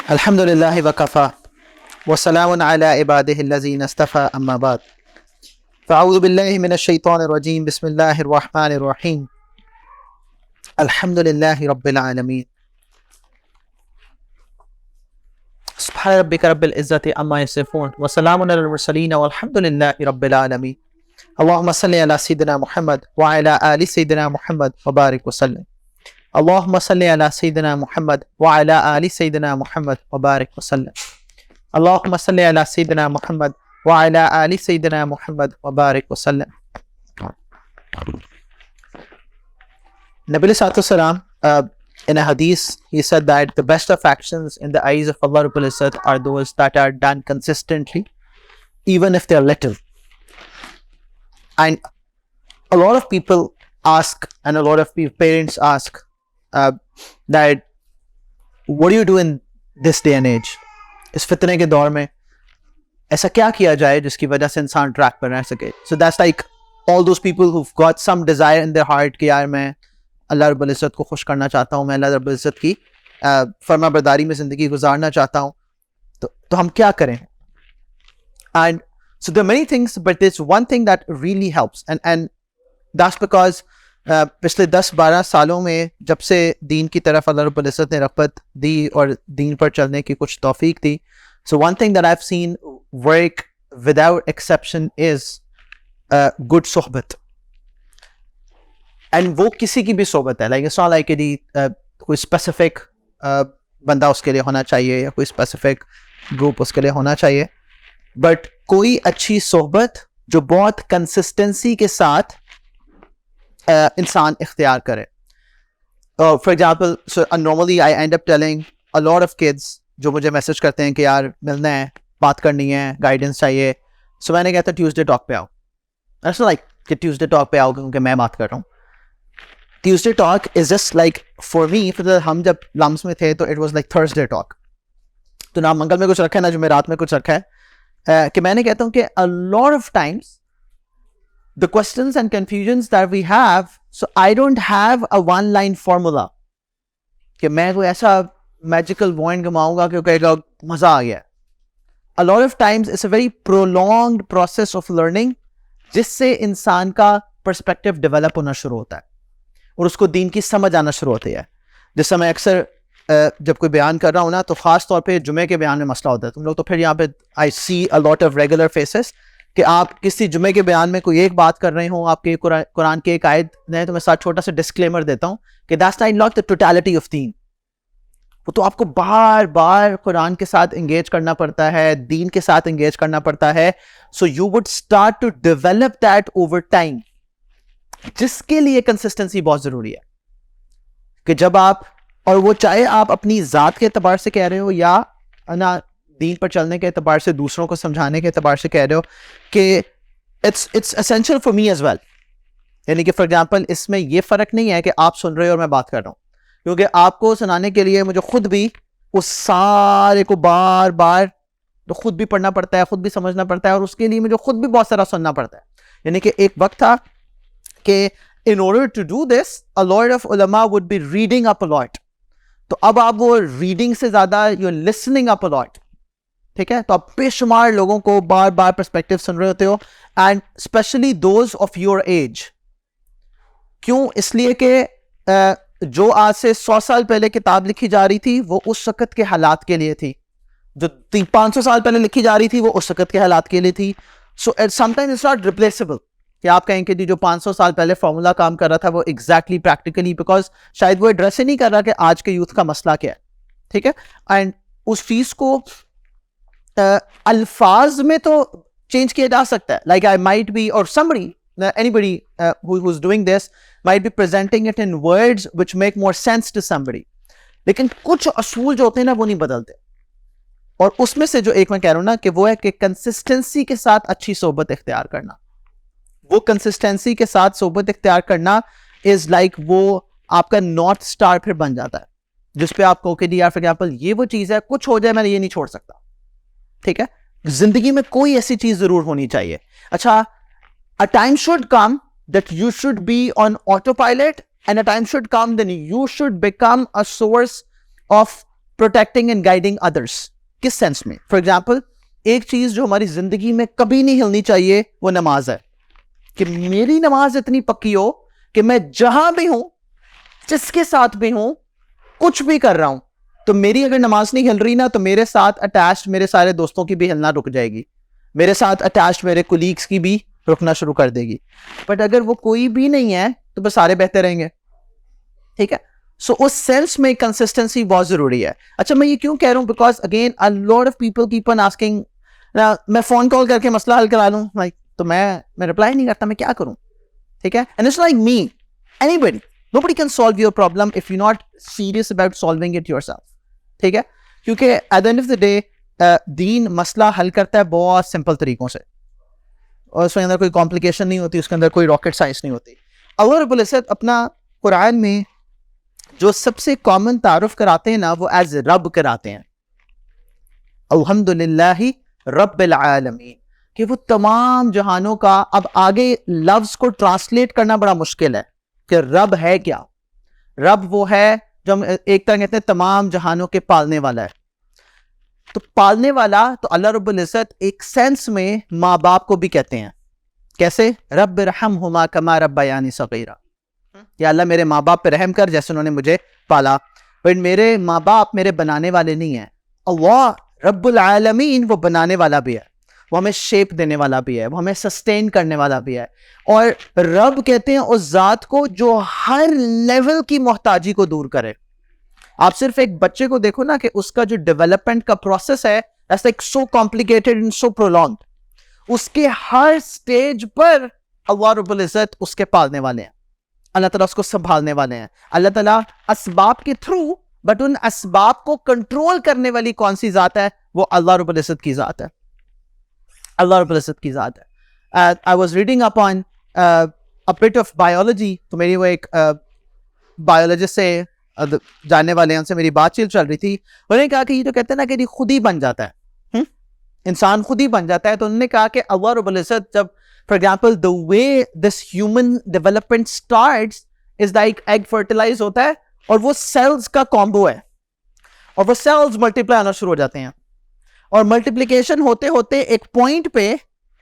الحمد لله وكفى وسلام على عباده الذين اصطفى أما بعد فأعوذ بالله من الشيطان الرجيم بسم الله الرحمن الرحيم الحمد لله رب العالمين سبحان ربك رب العزة عما يصفون وسلام على المرسلين والحمد لله رب العالمين اللهم صل على سيدنا محمد وعلى آل سيدنا محمد وبارك وسلم اللهم صل على سيدنا محمد وعلى آل سيدنا محمد وبارك وسلم اللهم صل على سيدنا محمد وعلى آل سيدنا محمد وبارك وسلم. Nabi Sallallahu Alaihi Wasallam, in a hadith, he said that the best of actions in the eyes of Allah Rabbul Izzat are those that are done consistently, even if they are little. And a lot of people ask, and a lot of parents ask, that what do you do in this day and age? اس فتنے کے دور میں ایسا کیا کیا جائے جس کی وجہ سے انسان ٹریک پر رہ سکے. So that's like all those people who've got some desire in their heart کہ یار میں اللہ رب العزت کو خوش کرنا چاہتا ہوں, میں اللہ رب العزت کی فرما برداری میں زندگی گزارنا چاہتا ہوں, تو ہم کیا کریں. And so there are many things, but there's one thing that really helps, and that's because پچھلے 10-12 سالوں میں جب سے دین کی طرف اللہ رب العزت نے رغبت دی اور دین پر چلنے کی کچھ توفیق دی. So one thing that I've seen work without exception is good صحبت. And وہ کسی کی بھی صحبت ہے, like it's not like کوئی specific بندہ اس کے لیے ہونا چاہیے یا کوئی specific group اس کے لیے ہونا چاہیے, but کوئی اچھی صحبت جو بہت کنسسٹنسی کے ساتھ انسان اختیار کرے. For example, so normally I and up telling a lot of kids جو مجھے میسج کرتے ہیں کہ یار ملنا ہے, بات کرنی ہے, گائیڈنس چاہیے. سو میں نے کہتا ٹیوزڈے ٹاک پہ آؤ. ایسا لائک کہ ٹیوزڈے ٹاک پہ آؤ کیونکہ میں بات کر رہا ہوں. Tuesday talk is just like for me, ہم جب لمس میں تھے تو it was like Thursday talk. تو نہ منگل میں کچھ رکھا ہے نہ جمعرات میں کچھ رکھا ہے, کہ میں نے کہتا ہوں کہ a lot of times the questions and confusions that we have, so I don't have a one line formula کہ میں کوئی ایسا magical wand گماؤں گا کہ کہے گا مزہ آ گیا. A lot of times it's a very prolonged process of learning جس سے انسان کا perspective develop ہونا شروع ہوتا ہے اور اس کو دین کی سمجھ آنا شروع ہوتی ہے. جس سے میں اکثر جب کوئی بیان کر رہا ہوں نا, تو خاص طور پہ جمعے کے بیان میں مسئلہ ہوتا ہے. تم لوگ تو پھر یہاں پہ I see a lot of regular faces کہ آپ کسی جمعے کے بیان میں کوئی ایک بات کر رہے ہوں, آپ کے قرآن کی ایک آیت نہیں, تو میں ساتھ چھوٹا سا ڈسکلیمر دیتا ہوں کہ that's not the totality of deen. وہ تو آپ کو بار بار قرآن کے ساتھ انگیج کرنا پڑتا ہے, دین کے ساتھ انگیج کرنا پڑتا ہے. So you would start to develop that over time, جس کے لیے کنسسٹنسی بہت ضروری ہے. کہ جب آپ, اور وہ چاہے آپ اپنی ذات کے اعتبار سے کہہ رہے ہو یا نا دین پر چلنے کے اعتبار سے, دوسروں کو سمجھانے کے اعتبار سے کہہ رہے ہو, کہ it's essential for me as well. یعنی کہ فار ایگزامپل اس میں یہ فرق نہیں ہے کہ آپ سن رہے ہو اور میں بات کر رہا ہوں, کیونکہ آپ کو سنانے کے لیے مجھے خود بھی اس سارے کو بار بار خود بھی پڑھنا پڑتا ہے, خود بھی سمجھنا پڑتا ہے, اور اس کے لیے مجھے خود بھی بہت سارا سننا پڑتا ہے. یعنی کہ ایک وقت تھا کہ in order to do this a lot of ulama would be reading up a lot. تو اب آپ وہ ریڈنگ سے زیادہ you're listening up a lot. ٹھیک ہے, تو آپ بے شمار لوگوں کو بار بار پرسپیکٹیو سن رہے ہوتے ہو, and especially those of your age. کیوں؟ اس لیے کہ جو آج سے 100 سال پہلے کتاب لکھی جا رہی تھی وہ اس وقت کے حالات کے لیے تھی, جو 500 سال پہلے لکھی جا رہی تھی وہ اس وقت کے حالات کے لیے تھی. سو sometimes it's not replaceable کہ آپ کہیں کہ جو 500 سال پہلے فارمولا کام کر رہا تھا وہ ایگزیکٹلی پریکٹیکلی, بیکاز شاید وہ ایڈریس ہی نہیں کر رہا کہ آج کے یوتھ کا مسئلہ کیا ہے. ٹھیک ہے, اینڈ اس چیز کو الفاظ میں تو چینج کیا جا سکتا ہے. لائک آئی مائٹ بی, اور somebody anybody who's doing this might be presenting it in words which make more sense to somebody, لیکن کچھ اصول جو ہوتے ہیں نا وہ نہیں بدلتے. اور اس میں سے جو ایک میں کہہ رہا ہوں نا کہ وہ ہے کہ کنسسٹنسی کے ساتھ اچھی صحبت اختیار کرنا. وہ کنسسٹنسی کے ساتھ صحبت اختیار کرنا از لائک وہ آپ کا نارتھ اسٹار پھر بن جاتا ہے, جس پہ آپ کو کہ یار فار ایگزامپل یہ وہ چیز ہے, کچھ ہو جائے میں یہ نہیں چھوڑ سکتا. ٹھیک ہے, زندگی میں کوئی ایسی چیز ضرور ہونی چاہیے. اچھا, a time should come that you should be on autopilot, and a time should come then you should become a source of protecting and guiding others. کس سینس میں؟ فار ایگزامپل ایک چیز جو ہماری زندگی میں کبھی نہیں ہلنی چاہیے وہ نماز ہے, کہ میری نماز اتنی پکی ہو کہ میں جہاں بھی ہوں, جس کے ساتھ بھی ہوں, کچھ بھی کر رہا ہوں, تو میری اگر نماز نہیں ہل رہی نا تو میرے ساتھ اٹیچڈ میرے سارے دوستوں کی بھی ہلنا رک جائے گی, میرے ساتھ اٹیچڈ میرے کولیگس کی بھی رکنا شروع کر دے گی. بٹ اگر وہ کوئی بھی نہیں ہے تو بس سارے بہتے رہیں گے. ٹھیک ہے, سو اس سینس میں کنسسٹنسی بہت ضروری ہے. اچھا میں یہ کیوں کہہ رہا ہوں, because again a lot of people keep on asking, میں فون کال کر کے مسئلہ حل کرا لوں, تو میں رپلائی نہیں کرتا, میں کیا کروں؟ ٹھیک ہے, and it's like me, anybody, nobody can solve your problem if you're not serious about solving it yourself. ٹھیک ہے, کیونکہ at the end of the day دین مسئلہ حل کرتا ہے بہت سمپل طریقوں سے, اور اس کے اندر کوئی کمپلیکیشن نہیں ہوتی, اس کے اندر کوئی راکٹ سائنس نہیں ہوتی. اللہ رب العزت اپنا قرآن میں جو سب سے کامن تعارف کراتے ہیں نا وہ ایز رب کراتے ہیں, الحمدللہ رب العالمین, کہ وہ تمام جہانوں کا. اب آگے لفظ کو ٹرانسلیٹ کرنا بڑا مشکل ہے کہ رب ہے کیا. رب وہ ہے جو ہم ایک طرح کہتے ہیں تمام جہانوں کے پالنے والا ہے. تو پالنے والا تو اللہ رب العزت ایک سینس میں ماں باپ کو بھی کہتے ہیں. کیسے؟ رب ارحمہما کما ربیانی صغیرا, یا اللہ میرے ماں باپ پہ رحم کر جیسے انہوں نے مجھے پالا. بٹ میرے ماں باپ میرے بنانے والے نہیں ہیں. اللہ رب العالمین وہ بنانے والا بھی ہے, وہ ہمیں شیپ دینے والا بھی ہے, وہ ہمیں سسٹین کرنے والا بھی ہے. اور رب کہتے ہیں اس ذات کو جو ہر لیول کی محتاجی کو دور کرے. آپ صرف ایک بچے کو دیکھو نا کہ اس کا جو ڈیولپمنٹ کا پروسیس ہے that's like so complicated and so prolonged. اس کے ہر سٹیج پر اللہ رب العزت اس کے پالنے والے ہیں, اللہ تعالیٰ اس کو سنبھالنے والے ہیں. اللہ تعالیٰ اسباب کے تھرو, بٹ ان اسباب کو کنٹرول کرنے والی کون سی ذات ہے؟ وہ اللہ رب العزت کی ذات ہے. اللہ رب العزت کی ذات ہے. I was reading upon a bit of biology, تو میری وہ ایک بایولوجسٹ سے جاننے والے ہیں, ان سے میری بات چیت چل رہی تھی. انہوں نے کہا کہ یہ جو کہتے ہیں نا کہ یہ خود ہی بن جاتا ہے, انسان خود ہی بن جاتا ہے. تو انہوں نے کہا کہ اللہ رب العزت جب for example the way this human development starts is like egg fertilize ہوتا ہے اور وہ سیلز کا کامبو ہے, اور وہ سیلز ملٹیپلائی ہونا شروع ہو جاتے ہیں, اور ملٹیپلیکیشن ہوتے ہوتے ایک پوائنٹ پہ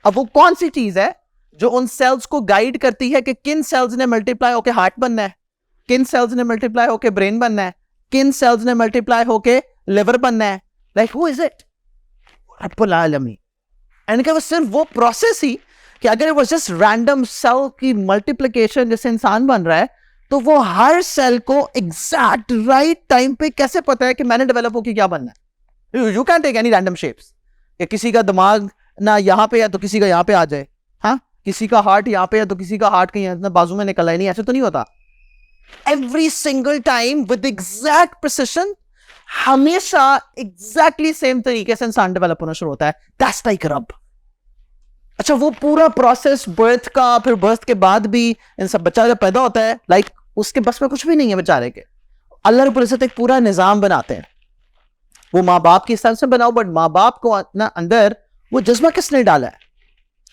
اب وہ کون سی چیز ہے جو ان سیلز کو گائیڈ کرتی ہے کہ کن سیلز نے ملٹیپلائی ہو کے ہارٹ بننا ہے, کن سیلز نے ملٹیپلائی ہو کے برین بننا ہے, کن سیلز نے ملٹیپلائی ہو کے لیور بننا ہے. Like who is it? رب العالمین. اینڈ کہ وہ صرف وہ پروسیس ہی کہ اگر وہ جسٹ رینڈم سیل کی ملٹیپلیکیشن جیسے انسان بن رہا ہے, تو وہ ہر سیل کو ایگزیکٹ رائٹ ٹائم پہ کیسے پتا ہے کہ میں نے ڈیولپ ہو کے کیا بننا ہے. You can take any random shapes, کہ کسی کا دماغ نہ یہاں پہ ہے تو کسی کا یہاں پہ آ جائے, ہاں کسی کا ہارٹ یہاں پہ ہے تو کسی کا ہارٹ کہیں بازو میں نکل آئے. نہیں, ایسے تو نہیں ہوتا. Every single time with exact precision, ہمیشہ ایگزیکٹلی سیم طریقے سے انسان ڈیولپ ہونا شروع ہوتا ہے. دیٹس لائک رب. اچھا وہ پورا پروسیس برتھ کا, پھر برتھ کے بعد بھی ان سب بچہ جب پیدا ہوتا ہے, لائک اس کے بس میں کچھ بھی نہیں ہے بیچارے کے. اللہ رب العزت ایک پورا نظام بناتے ہیں. وہ ماں باپ کی سر سے بناؤ, بٹ ماں باپ کو اندر وہ جذبہ کس نے ڈالا ہے؟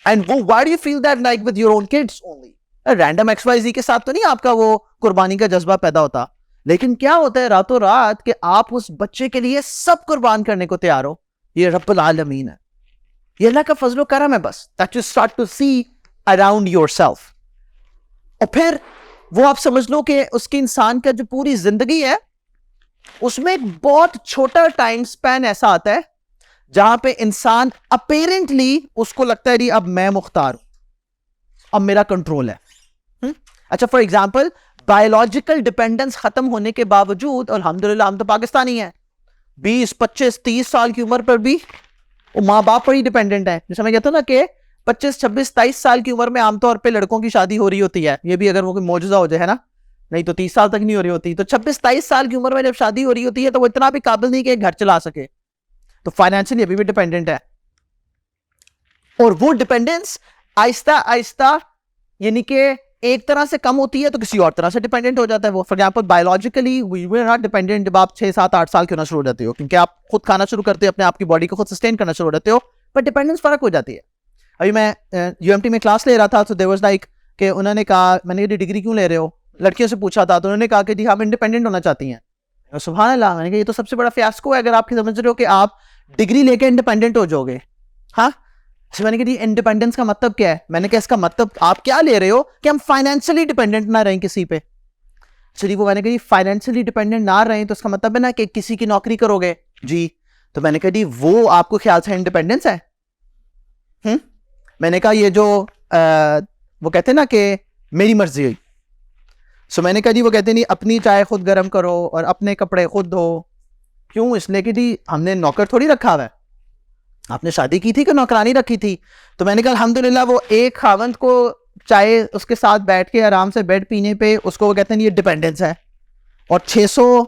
اینڈ وہ why do you feel that like with your own kids only? Random XYZ کے ساتھ تو نہیں آپ کا وہ قربانی کا جذبہ پیدا ہوتا, لیکن کیا ہوتا ہے راتوں رات کہ آپ اس بچے کے لیے سب قربان کرنے کو تیار ہو. یہ رب العالمین ہے, یہ اللہ کا فضل و کرم ہے بس, that you start to see around yourself. اور پھر وہ آپ سمجھ لو کہ اس کی انسان کا جو پوری زندگی ہے اس میں ایک بہت چھوٹا ٹائم سپین ایسا آتا ہے جہاں پہ انسان اپیرنٹلی اس کو لگتا ہے اب میں مختار ہوں, اب میرا کنٹرول ہے. اچھا فار ایگزامپل بایولوجیکل ڈپینڈنس ختم ہونے کے باوجود الحمدللہ ہم تو پاکستانی ہیں, 20, 25, 30 سال کی عمر پر بھی وہ ماں باپ پر ہی ڈپینڈنٹ ہے. جیسے میں کہتا ہوں نا کہ 25, 26, 23 سال کی عمر میں عام طور پہ لڑکوں کی شادی ہو رہی ہوتی ہے, یہ بھی اگر وہ کوئی معجزہ ہو جائے ہے نا, نہیں تو 30 سال تک نہیں ہو رہی ہوتی. تو 26, 23 سال کی عمر میں جب شادی ہو رہی ہوتی ہے تو وہ اتنا بھی قابل نہیں کہ ایک گھر چلا سکے, تو فائنینشلی ابھی بھی ڈپینڈنٹ ہے. اور وہ ڈپینڈنس آہستہ آہستہ یعنی کہ ایک طرح سے کم ہوتی ہے تو کسی اور طرح سے ڈیپینڈنٹ ہو جاتا ہے. وہ for example biologically we were not dependent جب آپ 6, 7, 8 سال کے ہونا شروع ہو جاتے ہو, کیونکہ آپ خود کھانا شروع کرتے ہو, اپنے آپ کی باڈی کو خود سسٹین کرنا شروع ہو جاتے ہو, بٹ ڈیپینڈنس فرق ہو جاتی ہے. ابھی میں UMT میں کلاس لے رہا تھا, تو دیر واز لائک کہ انہوں نے کہا, میں نے یہ ڈگری کیوں لے رہے ہو, لڑکیوں سے پوچھا تھا, تو انہوں نے کہا کہ جی ہم انڈیپینڈنٹ ہونا چاہتی ہیں. سبحان اللہ. میں نے کہا یہ تو سب سے بڑا فیاسکو ہے اگر آپ کی سمجھ رہے ہو کہ آپ ڈگری لے کے انڈیپینڈنٹ ہو جاؤ گے. ہاں میں نے کہا انڈیپینڈنس کا مطلب کیا ہے؟ میں نے کہا اس کا مطلب آپ کیا لے رہے ہو کہ ہم فائنینشلی ڈیپینڈنٹ نہ رہیں کسی پہ. چلیے وہ میں نے کہا فائنینشلی ڈیپینڈنٹ نہ رہیں تو اس کا مطلب ہے نا کہ کسی کی نوکری کرو گے. جی تو میں نے کہا جی وہ آپ کو خیال سے انڈیپینڈنس ہے؟ میں نے کہا یہ جو وہ کہتے ہیں نا کہ میری مرضی ہوئی. سو میں نے کہا جی وہ کہتے نہیں اپنی چائے خود گرم کرو اور اپنے کپڑے خود دھو. کیوں؟ اس لیے کہ جی ہم نے نوکر تھوڑی رکھا ہوا ہے. آپ نے شادی کی تھی کہ نوکرانی رکھی تھی؟ تو میں نے کہا الحمدللہ وہ ایک خاوند کو چائے اس کے ساتھ بیٹھ کے آرام سے بیڈ پینے پہ اس کو وہ کہتے ہیں یہ ڈیپینڈنس ہے, اور 600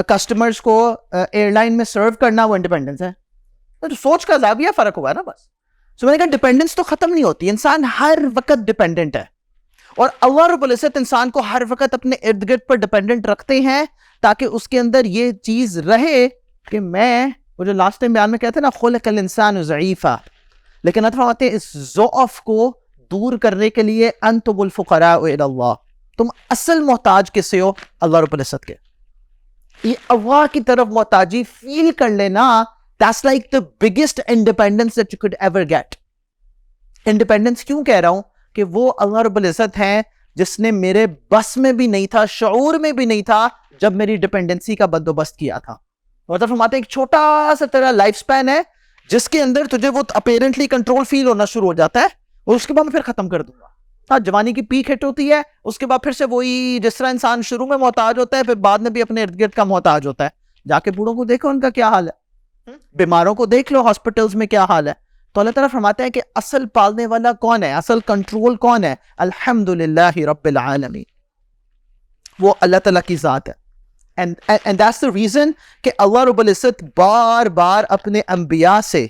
کسٹمرز کو ایئر لائن میں سرو کرنا وہ انڈیپینڈنس ہے. تو سوچ کا زاویہ فرق ہوا نا بس. سو میں نے کہا ڈیپینڈنس تو ختم نہیں ہوتی, انسان ہر وقت ڈیپینڈنٹ ہے, اور اللہ رب العزت انسان کو ہر وقت اپنے ارد گرد پر ڈیپینڈنٹ رکھتے ہیں تاکہ اس کے اندر یہ چیز رہے کہ میں وہ جو لاسٹ ٹائم بیان میں کہتے ہیں نا خلق الانسان ضعیفا, لیکن اللہ فرماتے ہیں اس ضعف کو دور کرنے کے لیے انتم الفقراء الی اللہ, تم اصل محتاج کس سے ہو؟ اللہ رب العزت کے. یہ اللہ کی طرف محتاجی فیل کر لینا, that's like the biggest independence that you could ever get. Independence کیوں کہہ رہا ہوں؟ کہ وہ اللہ رب العزت ہیں جس نے میرے بس میں بھی نہیں تھا, شعور میں بھی نہیں تھا جب میری ڈیپینڈنسی کا بندوبست کیا تھا. اور فرماتے ہیں ایک چھوٹا سا تیرا لائف سپین ہے جس کے اندر تجھے وہ اپیرنٹلی کنٹرول فیل ہونا شروع ہو جاتا ہے, اور اس کے بعد میں پھر ختم کر دوں گا. ہاں جوانی کی پیک ہٹ ہوتی ہے, اس کے بعد پھر سے وہی جس طرح انسان شروع میں محتاج ہوتا ہے پھر بعد میں بھی اپنے ارد گرد کا محتاج ہوتا ہے. جا کے بوڑھوں کو دیکھو ان کا کیا حال ہے, بیماروں کو دیکھ لو ہاسپٹلز میں کیا حال ہے. تو اللہ تعالیٰ فرماتے ہیں کہ اصل پالنے والا کون ہے, اصل کنٹرول کون ہے؟ الحمدللہ رب العالمین, وہ اللہ تعالیٰ کی ذات ہے. And that's the reason کہ اللہ رب العزت بار بار اپنے انبیاء سے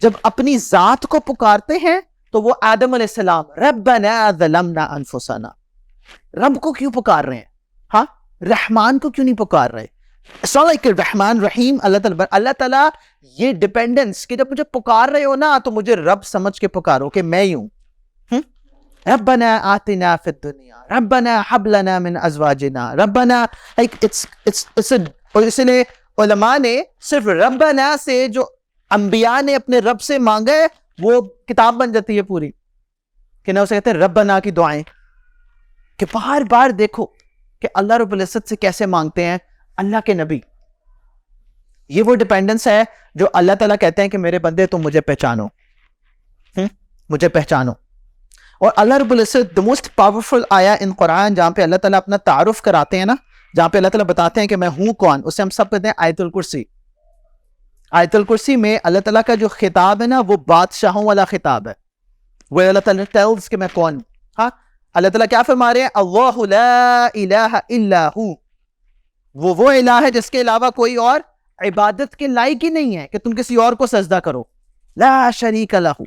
جب اپنی ذات کو پکارتے ہیں تو وہ آدم علیہ السلام ربنا ظلمنا انفسنا, رب کو کیوں پکار رہے ہیں؟ ہاں رحمان کو کیوں نہیں پکار رہے؟ It's not like رحمان رحیم اللہ تعالیٰ یہ ڈیپینڈنس کہ جب مجھے پکار رہے ہو نا تو مجھے رب سمجھ کے پکارو کہ میں ہوں. ربنا آتنا فی الدنیا ربنا حب لنا من ازواجنا ربنا, اور اس لیے علماء نے صرف ربنا سے جو انبیاء نے اپنے رب سے مانگا ہے وہ کتاب بن جاتی ہے پوری, کہ نہ اسے کہتے ہیں ربنا کی دعائیں, کہ بار بار دیکھو کہ اللہ رب العزت سے کیسے مانگتے ہیں اللہ کے نبی. یہ وہ ڈیپینڈنس ہے جو اللہ تعالیٰ کہتے ہیں کہ میرے بندے تم مجھے پہچانو, مجھے پہچانو. اور اللہ رب العزت the most powerful آیا ان قرآن جہاں پہ اللہ تعالیٰ اپنا تعارف کراتے ہیں نا, جہاں پہ اللہ تعالیٰ بتاتے ہیں کہ میں ہوں کون, اسے ہم سب کہتے ہیں آیت الکرسی. آیت الکرسی میں اللہ تعالیٰ کا جو خطاب ہے نا وہ بادشاہوں والا خطاب ہے, وہ اللہ تعالیٰ tells کہ میں کون ہوں. ہاں اللہ تعالیٰ کیا فرما رہے ہیں؟ اللہ لا الہ الا ہو, وہ الہ ہے جس کے علاوہ کوئی اور عبادت کے لائق ہی نہیں ہے کہ تم کسی اور کو سجدہ کرو. لا شریک لہ,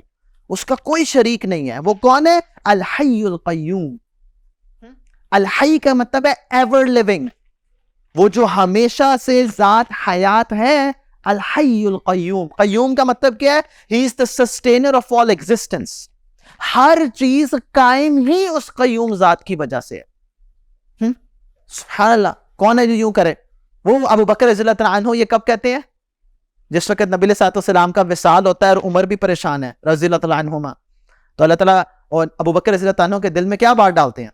اس کا کوئی شریک نہیں ہے. وہ کون ہے؟ الحی القیوم. الحی کا مطلب ہے ایور لیونگ, وہ جو ہمیشہ سے ذات حیات ہے. الحی القیوم, قیوم کا مطلب کیا ہے؟ ہی از دا سسٹینر آف آل ایگزسٹنس. ہر چیز قائم ہی اس قیوم ذات کی وجہ سے ہے. سبحان اللہ, کون ہے جو یوں کرے؟ وہ ابو بکر رضی اللہ عنہ. یہ کب کہتے ہیں؟ جس وقت نبی علیہ السلام کا وصال ہوتا ہے اور عمر بھی پریشان ہے رضی اللہ عنہما, تو اللہ تعالیٰ اور ابو بکر رضی اللہ عنہ کے دل میں کیا بات ڈالتے ہیں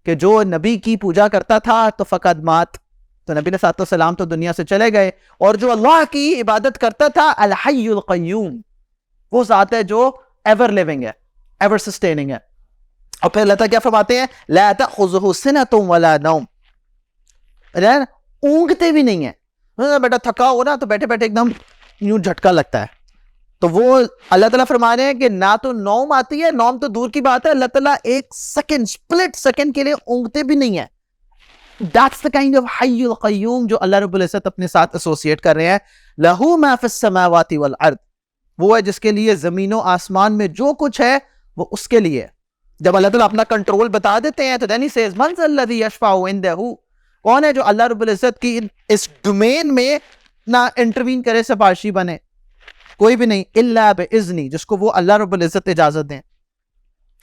کہ جو نبی کی پوجا کرتا تھا تو فقط مات, تو نبی علیہ السلام تو دنیا سے چلے گئے, اور جو اللہ کی عبادت کرتا تھا الحی القیوم, وہ ذات ہے جو ایور لیونگ ہے, ایور سسٹیننگ ہے. اور پھر اللہ تعالیٰ کیا فرماتے ہیں؟ لا تأخذہ سنۃ ولا نوم, اونگتے بھی نہیں ہے. بیٹا تھکا ہو نا تو بیٹھے بیٹھے ایک دم یوں جھٹکا لگتا ہے, تو وہ اللہ تعالیٰ فرما رہے ہیں کہ نہ تو نوم آتی ہے, نوم تو دور کی بات ہے, اللہ تعالیٰ ایک سیکنڈ, سپلٹ سیکنڈ کے لیے اونگتے بھی نہیں ہے. That's the kind of حی القیوم جو اللہ رب العزت اپنے ساتھ ایسوسیٹ کر رہے ہیں. لہو ما فی السماوات والارض, وہ ہے جس کے لیے زمین و آسمان میں جو کچھ ہے وہ اس کے لیے. جب اللہ تعالیٰ اپنا کنٹرول بتا دیتے ہیں تو then he says من ذا الذی یشفع عندہ, کون ہے جو اللہ رب العزت کی اس ڈومین میں نہ انٹروین کرے, سفارشی بنے؟ کوئی بھی نہیں. الا باذنی, جس کو وہ اللہ رب العزت اجازت دیں.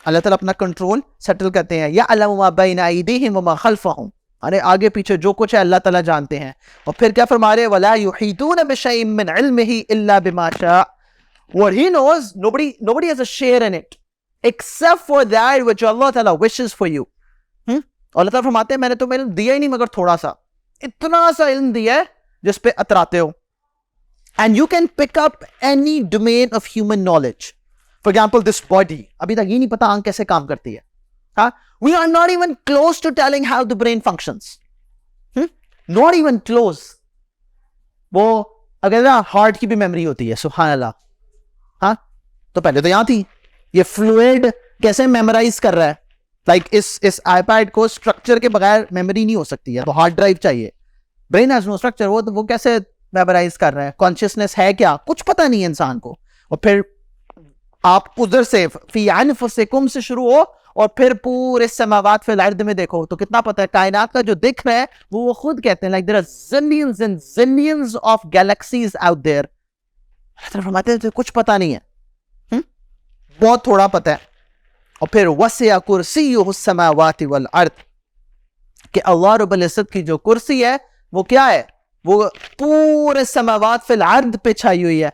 اللہ تعالیٰ اپنا کنٹرول سیٹل کرتے ہیں. یعلم ما بین ایدیہم وما خلفہم, ارے آگے پیچھے جو کچھ ہے اللہ تعالیٰ جانتے ہیں. اور پھر کیا فرما رہے وَلَا يُحِيطُونَ بِشَيْءٍ مِّنْ عِلْمِهِ إِلَّا بِمَا شَاءَ. What he knows, nobody has a share in it except for that which Allah Ta'ala wishes for you. اور اللہ تعالیٰ فرماتے ہیں میں نے تمہیں علم دیا ہی نہیں مگر تھوڑا سا, اتنا سا علم دیا ہے جس پہ اتراتے ہو. And you can pick up any domain of human knowledge. For example, this body. ابھی تک یہ نہیں پتا آنکھ کیسے کام کرتی ہے. We are not even close to telling how the brain functions. Not even close. وہ اگر نا ہارٹ کی بھی میموری ہوتی ہے, سبحان اللہ. ہاں تو پہلے تو یہاں تھی. یہ فلوئڈ کیسے میمورائز کر رہا ہے؟ لائک اس آئی پیڈ کو اسٹرکچر کے بغیر میموری نہیں ہو سکتی ہے, تو ہارڈ ڈرائیو چاہیے. برین ہیز نو اسٹرکچر, وہ کیسے میمورائز کر رہا ہے؟ کانشیسنیس ہے کیا؟ کچھ پتہ نہیں ہے انسان کو. اور پھر آپ ادھر سے فی انفسکم سے شروع ہو اور پھر پورے سماوات فی الارض میں دیکھو تو کتنا پتہ ہے. کائنات کا جو دکھ رہا ہے وہ خود کہتے ہیں like there are zillions and zillions of galaxies out there. فرماتے ہیں کچھ پتہ نہیں ہے, بہت تھوڑا پتہ ہے. اور پھر وسع کرسیہ السماوات والارض, کہ اللہ رب العزت کی جو کرسی ہے وہ کیا ہے؟ وہ پورے سماوات فی الارض پہ چھائی ہوئی ہے.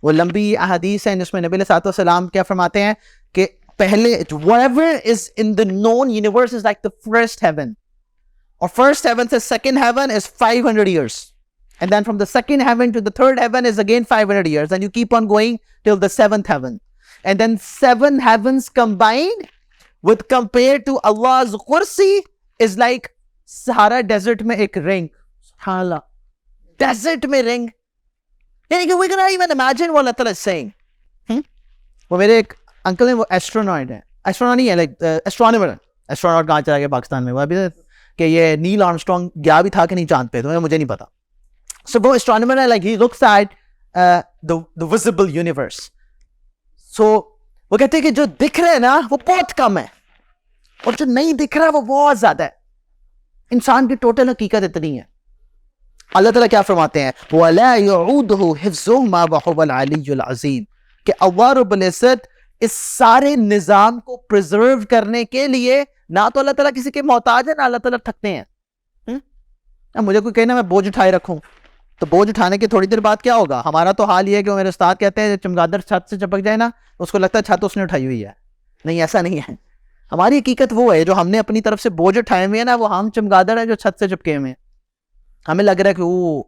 وہ لمبی احادیث ہیں جس میں نبی علیہ السلام کیا فرماتے ہیں کہ پہلے whatever is in the known universe is like the first heaven, اور first heaven سے second heaven is 500 years, and then from the second heaven to the third heaven is again 500 years, and you keep on going till the seventh heaven, and then 7 heavens combined with compared to Allah's kursi is like Sahara desert میں ایک رنگ. سبحان اللہ, desert میں رنگ. یعنی کہ we cannot even imagine what Allah Ta'ala is saying. وہ میرے ایک انکل ہیں, وہ ایسٹروناٹ ہیں. ایسٹروناٹ نہیں ہے, لائک ایسٹرونامر ہے. ایسٹروناٹ کہاں چلا گیا پاکستان میں, وہ ابھی کہ یہ نیل آرمسٹرانگ گیا بھی تھا کہ نہیں چاند پہ, تو مجھے نہیں پتا. سو وہ ایسٹرونامر ہے, like he looks at the visible universe. So وہ کہتے ہیں کہ جو دکھ رہا ہے نا وہ بہت کم ہے, اور جو نہیں دکھ رہا ہے وہ بہت زیادہ ہے. انسان کی ٹوٹل حقیقت اتنی ہے. اللہ تعالیٰ کیا فرماتے ہیں وَلَا يَعُودُهُ حِفْظُهُمَا وَهُوَ الْعَلِيُّ الْعَظِيمُ, کہ اللہ رب العزت اس سارے نظام کو پرزرو کرنے کے لیے نہ تو اللہ تعالیٰ کسی کے محتاج ہے نہ اللہ تعالیٰ تھکتے ہیں. مجھے کوئی کہنا میں بوجھ اٹھائے رکھوں, تو بوجھ اٹھانے کے تھوڑی دیر بعد کیا ہوگا؟ ہمارا تو حال یہ ہے کہ میرے استاد کہتے ہیں چمگادڑ چھت سے چپک جائے نا, اس کو لگتا ہے چھت اس نے اٹھائی ہوئی ہے. نہیں, ایسا نہیں ہے. ہماری حقیقت وہ ہے جو ہم نے اپنی طرف سے بوجھ اٹھائے ہوئے ہیں نا, وہ ہم چمگادڑ ہیں جو چھت سے چپکے ہوئے ہیں. ہمیں لگ رہا ہے کہ وہ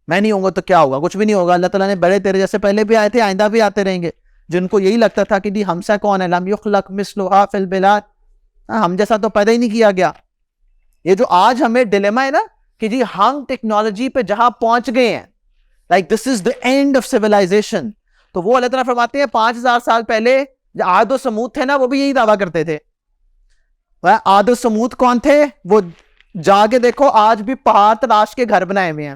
میں نہیں ہوں گا تو کیا ہوگا, کچھ بھی نہیں ہوگا. اللہ تعالیٰ نے بڑے تیرے جیسے پہلے بھی آئے تھے, آئندہ بھی آتے رہیں گے, جن کو یہی لگتا تھا کہ جی ہم سے کون ہے, لم یخلق مثلھا فی البلاد, ہم جیسا تو پیدا ہی نہیں کیا گیا. یہ جو آج ہمیں ڈیلیما ہے نا کہ جی ہم ٹیکنالوجی پہ جہاں پہنچ گئے ہیں, like this is the and of civilisation, تو وہ اللہ تعالیٰ فرماتے ہیں 5000 سال پہلے جو عاد و سمود تھے نا وہ بھی یہی دعویٰ کرتے تھے. عاد و سمود کون تھے؟ وہ جا کے دیکھو آج بھی پہاڑ تراش کے گھر بنائے ہوئے ہیں.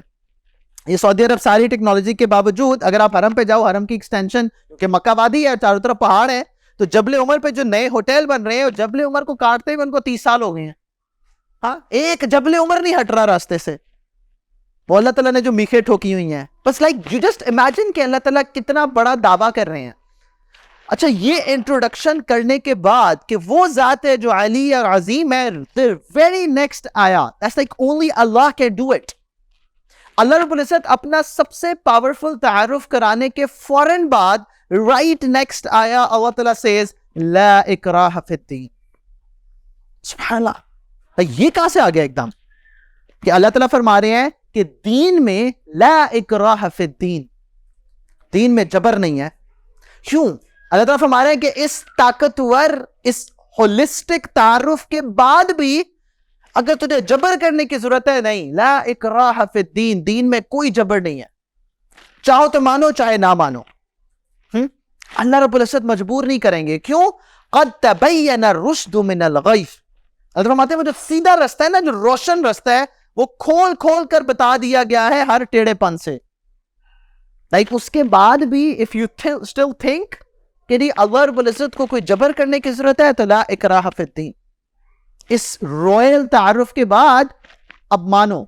یہ سعودی عرب ساری ٹیکنالوجی کے باوجود اگر آپ حرم پہ جاؤ, حرم کی ایکسٹینشن کہ مکہ وادی ہے, چاروں طرف پہاڑ ہے, تو جبل عمر پہ جو نئے ہوٹل بن رہے ہیں, جبل عمر کو کاٹتے ہوئے ان کو 30 سال ہو گئے ہیں. ہاں, ایک جبل عمر نہیں ہٹ رہا راستے سے. وہ اللہ تعالیٰ نے جو میخیں ٹھوکی ہوئی ہیں, بس لائک یو جسٹ امیجن کہ اللہ تعالیٰ کتنا بڑا دعویٰ کر رہے ہیں. اچھا, یہ انٹروڈکشن کرنے کے بعد کہ وہ ذات ہے جو علی اور عظیم ہے, the very next آیات, that's like only Allah can do it. اللہ رب العزت اپنا سب سے پاورفل تعارف کرانے کے فوراً بعد right next آیا اللہ تعالیٰ says لا اکراہ فی الدین. سبحان اللہ, یہ کہاں سے آ گیا ایک دم کہ اللہ تعالیٰ فرما رہے ہیں کہ دین میں لا اکراہ فی الدین, دین میں جبر نہیں ہے. کیوں؟ اللہ تعالیٰ فرما رہے ہیں کہ اس طاقتور, اس ہولسٹک تعارف کے بعد بھی اگر تجھے جبر کرنے کی ضرورت ہے, نہیں, لا اکراہ فی الدین, دین میں کوئی جبر نہیں ہے, چاہو تو مانو چاہے نہ مانو. اللہ رب العزت مجبور نہیں کریں گے. کیوں؟ قد تبین الرشد من الغی. اللہ فرماتے ہیں وہ جو سیدھا رستہ ہے نا, جو روشن رستہ ہے, وہ کھول کھول کر بتا دیا گیا ہے ہر ٹیڑھے پن سے. لائک اس کے بعد بھی if you still think کہ نہیں اللہ رب العزت کو کوئی جبر کرنے کی ضرورت ہے, تو لا اکراہ فی الدین. اس رویل تعارف کے بعد اب مانو.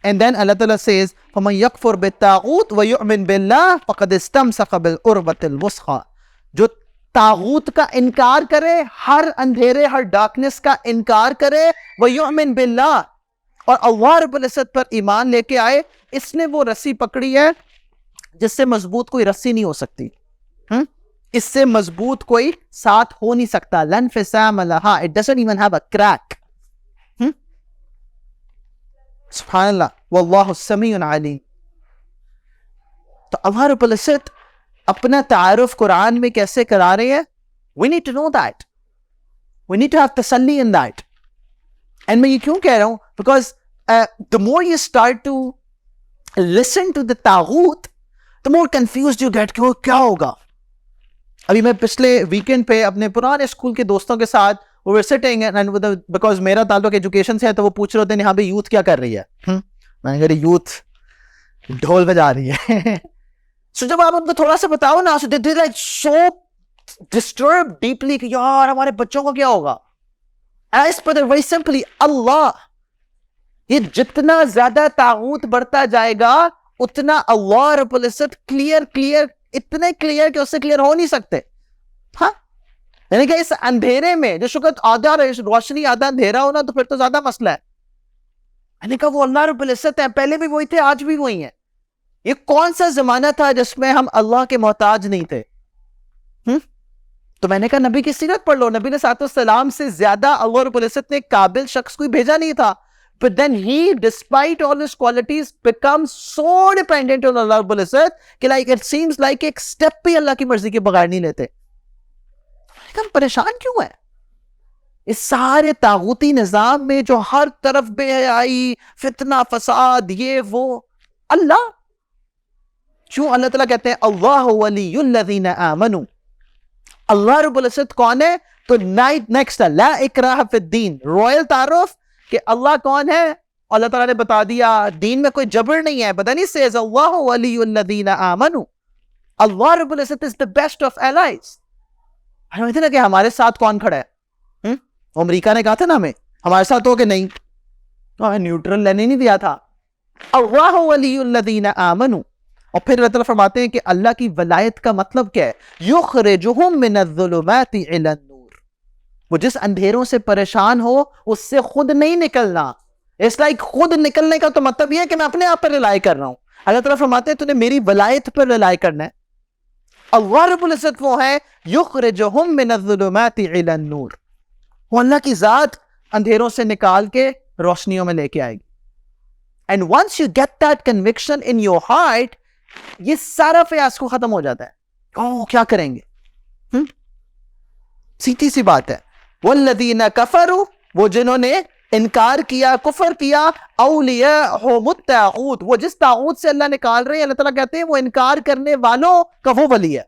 And then اللہ تعالیٰ says فَمَنْ يَكْفُرْ بِالطَّاغُوتِ وَيُؤْمِنْ بِاللَّهِ فَقَدِ اسْتَمْسَكَ بِالْعُرْوَةِ الْوُثْقَىٰ. جو طاغوت کا انکار کرے, ہر اندھیرے, ہر ڈارکنس کا انکار کرے, وَيُؤْمِن بِاللَّهِ, اور اللہ رب العزت پر ایمان لے کے آئے, اس نے وہ رسی پکڑی ہے جس سے مضبوط کوئی رسی نہیں ہو سکتی, اس سے مضبوط کوئی ساتھ ہو نہیں سکتا. لن فسام لہا, it doesn't even have a crack. سبحان اللہ, واللہ السمیع العلیم. تو اللہ رب العزت اپنا تعارف قرآن میں کیسے کرا رہے ہیں؟ we need to know that, we need to have تسلی in that. and میں یہ کیوں کہہ رہا ہوں, because the more you start to listen to the طاغوت, the more confused you get کہ وہ کیا ہوگا. ابھی میں پچھلے ویکینڈ پہ اپنے پرانے اسکول کے دوستوں کے ساتھ we were sitting and because میرا تعلق ایجوکیشن سے ہے تو وہ پوچھ رہے تھے یہاں پہ یوتھ کیا کر رہی ہے. میں نے کہا یوتھ ڈھول بجا رہی ہے. سو جب آپ ان کو تھوڑا سا بتاؤ نا, so they like so disturbed deeply کہ یار ہمارے بچوں کو کیا ہوگا. As per the very simply, اللہ, یہ جتنا زیادہ طاغوت بڑھتا جائے گا اتنا اللہ رب العزت کلیئر اتنے کلیئر کہ اس سے کلیئر ہو نہیں سکتے. ہاں, یعنی کہ اس اندھیرے میں جو شکر آدھا روشنی آدھا اندھیرا ہونا تو پھر تو زیادہ مسئلہ ہے. یعنی کہ وہ اللہ رب العزت ہے, پہلے بھی وہی تھے, آج بھی وہی ہیں. یہ کون سا زمانہ تھا جس میں ہم اللہ کے محتاج نہیں تھے؟ تو میں نے کہا نبی کی سیرت پڑھ لو, نبی علیہ السلام سے زیادہ اللہ رب العزت نے قابل شخص کوئی بھیجا نہیں تھا. But then he, despite all his qualities, becomes so dependent on Allah رب العزت کہ like it seems like ایک step بھی اللہ کی مرضی کے بغیر نہیں لیتے. ہم پریشان کیوں ہیں اس سارے طاغوتی نظام میں جو ہر طرف بے حیائی, فتنہ, فساد, یہ وہ؟ اللہ کیوں؟ اللہ تعالیٰ کہتے ہیں اللہ ولی الذین آمنوا. اللہ رب العزت کون ہے؟ تو نیکسٹ لا اکراہ فی الدین, رائل تعارف کہ اللہ کون ہے. اللہ تعالیٰ نے بتا دیا دین میں کوئی جبر نہیں ہے. but then he says اللہ ولی الذین آمنوا. اللہ رب العزت is the best of allies. ہمیں نا کہ ہمارے ساتھ کون کھڑا ہے؟ امریکہ نے کہا تھا نا ہمیں ہمارے ساتھ ہو کہ نہیں, نیوٹرل لینے نہیں دیا تھا. اللہ ولی الذین آمنوا. اور پھر اللہ تعالیٰ فرماتے ہیں کہ اللہ کی ولایت کا مطلب کیا ہے؟ یخرجہم من الظلمات الی النور. وہ جس اندھیروں سے پریشان ہو اس سے خود نہیں نکلنا. اس لائک خود نکلنے کا تو مطلب یہ ہے کہ میں اپنے آپ پر ریلائی کر رہا ہوں. اللہ تعالیٰ فرماتے ہیں تو نے میری ولایت پر ریلائی کرنا ہے. اللہ رب العزت وہ ہے یخرجہم من الظلمات الی النور. وہ اللہ کی ذات اندھیروں سے نکال کے روشنیوں میں لے کے آئے گی. And once you get that conviction in your heart, یہ سارا فیاض کو ختم ہو جاتا ہے. کیا کریں گے؟ سیدھی سی بات ہے. والذین کفروا, وہ جنہوں نے انکار کیا, کفر کیا, اولیاءہم الطاغوت, وہ جس طاغوت سے اللہ نکال رہے ہیں, اللہ تعالیٰ کہتے ہیں وہ انکار کرنے والوں کا وہ ولی ہے.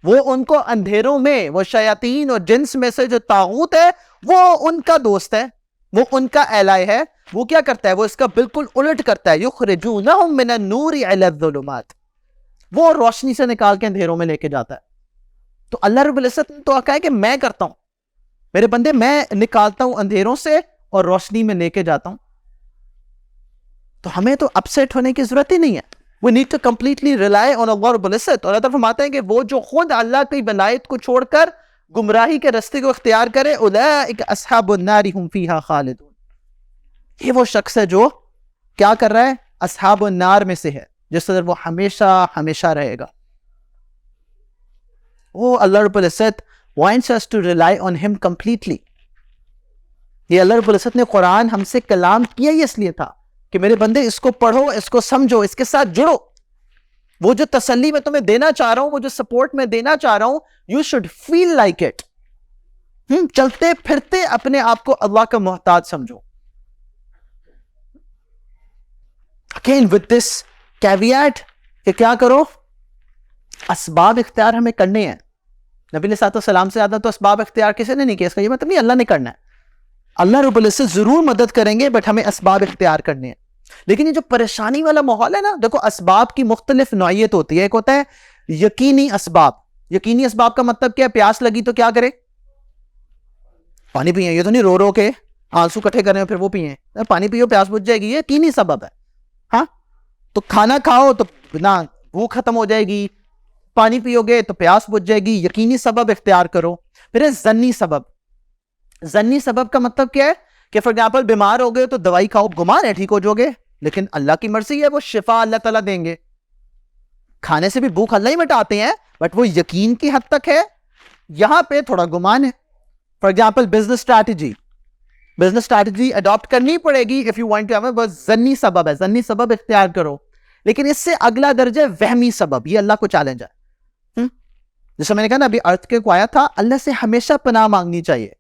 وہ ان کو اندھیروں میں, وہ شیاطین اور جنس میں سے جو طاغوت ہے وہ ان کا دوست ہے, وہ ان کا ایلائی ہے. وہ کیا کرتا ہے؟ وہ اس کا بالکل الٹ کرتا ہے. یخرجونہم من النور الی الظلمات, وہ روشنی سے نکال کے اندھیروں میں لے کے جاتا ہے. تو اللہ رب العزت نے تو کہا ہے کہ میں کرتا ہوں, میرے بندے میں نکالتا ہوں اندھیروں سے اور روشنی میں لے کے جاتا ہوں. تو ہمیں تو اپسیٹ ہونے کی ضرورت ہی نہیں ہے. We need to completely rely on Allah رب العزت. اور اللہ تعالیٰ فرماتے ہیں کہ وہ جو خود اللہ کی ولایت کو چھوڑ کر گمراہی کے راستے کو اختیار کرے, اولئک اصحاب النار هم فیہا خالدون. یہ وہ شخص ہے جو کیا کر رہا ہے؟ اصحاب النار میں سے ہے, جس طرح وہ ہمیشہ ہمیشہ رہے گا. وہ اللہ رب العزت wants us to rely on him completely. یہ اللہ رب العزت نے قرآن ہم سے کلام کیا ہی اس لیے تھا کہ میرے بندے اس کو پڑھو, اس کو سمجھو, اس کے ساتھ جڑو. وہ جو تسلی میں تمہیں دینا چاہ رہا ہوں, وہ جو سپورٹ میں دینا چاہ رہا ہوں, you should feel like it. چلتے پھرتے اپنے آپ کو اللہ کا محتاج سمجھو. Again with this caveat کہ کیا کرو؟ اسباب اختیار ہمیں کرنے ہیں. نبی علیہ السلام سے زیادہ تو اسباب اختیار کسی نے نہیں کیا. اس کا یہ مطلب نہیں اللہ نے کرنا ہے. اللہ رب العزت ضرور مدد کریں گے, بٹ ہمیں اسباب اختیار کرنے ہیں. لیکن یہ جو پریشانی والا ماحول ہے نا, دیکھو اسباب کی مختلف نوعیت ہوتی ہے. ایک ہوتا ہے یقینی اسباب. یقینی اسباب کا مطلب کیا ہے؟ پیاس لگی تو کیا کرے؟ پانی پیئیں. یہ تو نہیں رو رو کے آنسو کٹھے کریں پھر وہ پیئیں. پانی پیو پیاس بجھ جائے گی, یہ یقینی سبب ہے. ہاں, تو کھانا کھاؤ تو نہ بھوک ختم ہو جائے گی, پانی پیو گے تو پیاس بجھ جائے گی. یقینی سبب اختیار کرو. پھر ہے ظنی سبب. ظنی سبب کا مطلب کیا ہے کہ فار ایگزامپل بیمار ہو گئے تو دوائی کھاؤ, گمان ہے ٹھیک ہو جاؤ گے, لیکن اللہ کی مرضی ہے, وہ شفا اللہ تعالیٰ دیں گے. کھانے سے بھی بھوک اللہ ہی مٹاتے ہیں, بٹ وہ یقین کی حد تک ہے. یہاں پہ تھوڑا گمان ہے. For example business strategy adapt کرنی پڑے گی if you want to have. بس ظنی سبب ہے, ظنی سبب اختیار کرو. لیکن اس سے اگلا درجہ وہمی سبب, یہ اللہ کو چیلنج ہے. جیسے میں نے کہا نا ابھی ارتھ کے کو آیا تھا, اللہ سے ہمیشہ پناہ مانگنی چاہیے.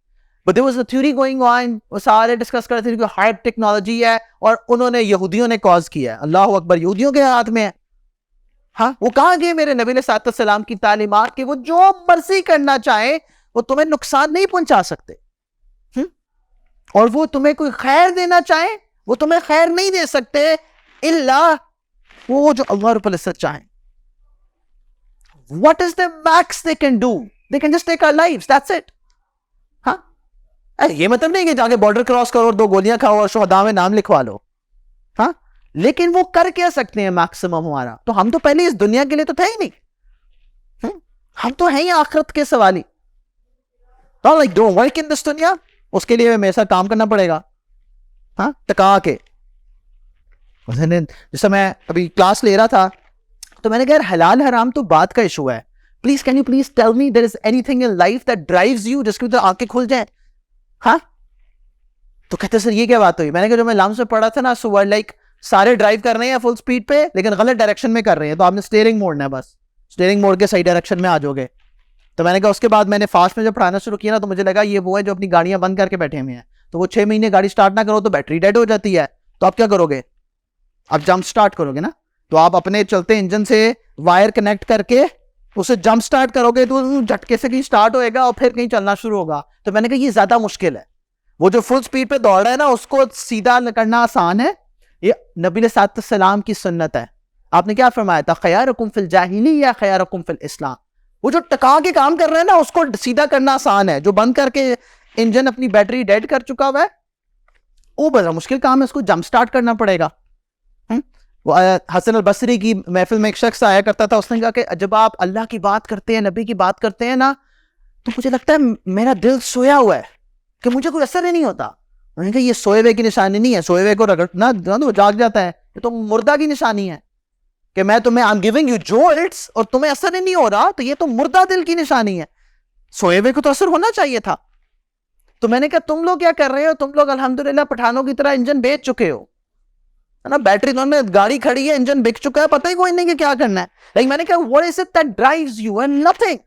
But there was a theory going on, وہ سارے ڈسکس کر رہے تھے کہ ہائر ٹیکنالوجی ہے اور انہوں نے یہودیوں نے کاز کیا ہے. اللہ اکبر, یہودیوں کے ہاتھ میں ہے. ہاں, وہ کہاں گئے میرے نبی علیہ الصلوۃ والسلام کی تعلیمات کہ وہ جو مرضی کرنا چاہیں وہ تمہیں نقصان نہیں پہنچا سکتے, اور وہ تمہیں کوئی خیر دینا چاہیں وہ تمہیں خیر نہیں دے سکتے الا وہ جو اللہ رب العزت چاہیں. What is the max they can do? They can just take our lives, that's it. ہاں, یہ مطلب نہیں کہ جا کے بارڈر کراس کرو اور 2 گولیاں کھاؤ اور شہداء میں نام لکھوا لو. ہاں, لیکن وہ کر کیا سکتے ہیں میکسیمم ہمارا. تو ہم تو پہلے اس دنیا کے لیے تو تھے ہی نہیں, ہم تو ہیں ہی آخرت کے سوالی. Like don't work in this دنیا, اس کے لیے میرے ساتھ کام کرنا پڑے گا. ہاں, ٹکا کے. جیسے میں ابھی کلاس لے رہا تھا تو میں نے کہا حلال حرام تو بات کا ایشو ہے. Please can you please tell me there is any thing in life that drives you, جس کی وجہ سے آنکھیں کھل جائیں. ہاں, تو کہتے سر یہ کیا بات ہوئی. میں نے کہا جو میں لمس میں پڑھا تھا نا, سو ورڈ لائک سارے ڈرائیو کر رہے ہیں فل سپیڈ پہ لیکن غلط ڈائریکشن میں کر رہے ہیں, تو آپ نے اسٹیئرنگ موڑنا ہے, بس اسٹیئرنگ موڑ کے صحیح ڈائریکشن میں آ جاؤ گے. تو میں نے کہا اس کے بعد میں نے فاسٹ میں جب پڑھانا شروع کیا نا تو مجھے لگا یہ وہ ہے جو اپنی گاڑیاں بند کر کے بیٹھے ہوئے ہیں. تو وہ 6 مہینے گاڑی اسٹارٹ نہ کرو تو بیٹری ڈیڈ ہو جاتی ہے, تو آپ کیا کرو گے, آپ جمپ اسٹارٹ کرو گے نا. تو آپ اپنے چلتے انجن سے وائر کنیکٹ کر کے اسے جمپ اسٹارٹ کرو گے تو جھٹکے سے کہیں اسٹارٹ ہوئے گا اور پھر کہیں چلنا شروع ہوگا. تو میں نے کہا یہ زیادہ مشکل ہے. وہ جو فل سپیڈ پہ دوڑ رہا ہے نا اس کو سیدھا کرنا آسان ہے. یہ نبی علیہ السلام کی سنت ہے. آپ نے کیا فرمایا تھا, خیارکم فی الجاہلیہ خیارکم فی الاسلام. وہ جو ٹکا کے کام کر رہے ہیں نا اس کو سیدھا کرنا آسان ہے. جو بند کر کے انجن اپنی بیٹری ڈیڈ کر چکا ہوا ہے وہ بڑا مشکل کام ہے, اس کو جمپ اسٹارٹ کرنا پڑے گا. حسن البصری کی محفل میں ایک شخص آیا کرتا تھا, اس نے کہا کہ جب آپ اللہ کی بات کرتے ہیں, نبی کی بات کرتے ہیں نا, تو مجھے لگتا ہے میرا دل سویا ہوا ہے کہ مجھے کوئی اثر ہی نہیں ہوتا. میں نے کہا یہ سوئے ہوئے کی نشانی نہیں ہے, سوئے ہوئے کو رگڑنا وہ جاگ جاتا ہے, یہ تو مردہ کی نشانی ہے کہ میں تمہیں I'm giving you joys اور تمہیں اثر ہی نہیں ہو رہا, تو یہ تو مردہ دل کی نشانی ہے. سوئے ہوئے کو تو اثر ہونا چاہیے تھا. تو میں نے کہا تم لوگ کیا کر رہے ہو, تم لوگ الحمدللہ پٹھانوں کی طرح انجن بیچ چکے ہو نا, بیٹری دونوں میں گاڑی کھڑی ہے, انجن بک چکا ہے, پتہ ہی کوئی نہیں کہ کیا کرنا ہے. لیکن میں نے کہا what is it that drives you and nothing,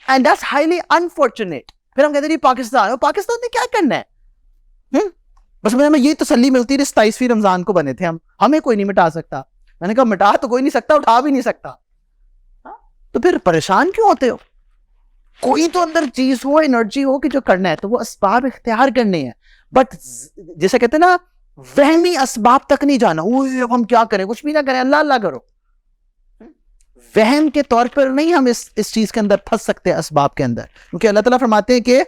and that's highly unfortunate. پھر ہم کہتے ہیں پاکستان نے کیا کرنا ہے, بس ہمیں یہی تسلی ملتی ہے 27ویں رمضان کو بنے تھے ہمیں کوئی نہیں مٹا سکتا. میں نے کہا مٹا تو کوئی نہیں سکتا, اٹھا بھی نہیں سکتا, تو پھر پریشان کیوں ہوتے ہو. کوئی تو اندر چیز ہو, انرجی ہو کہ جو کرنا ہے, تو وہ اسباب اختیار کرنے ہیں. بٹ جیسے کہتے ہیں نا وہمی اسباب تک نہیں جانا, اب ہم کیا کریں, کچھ بھی نہ کریں, اللہ اللہ کرو. وہم کے طور پر نہیں ہم اس چیز کے اندر پھنس سکتے اسباب کے اندر, کیونکہ اللہ تعالیٰ فرماتے ہیں کہ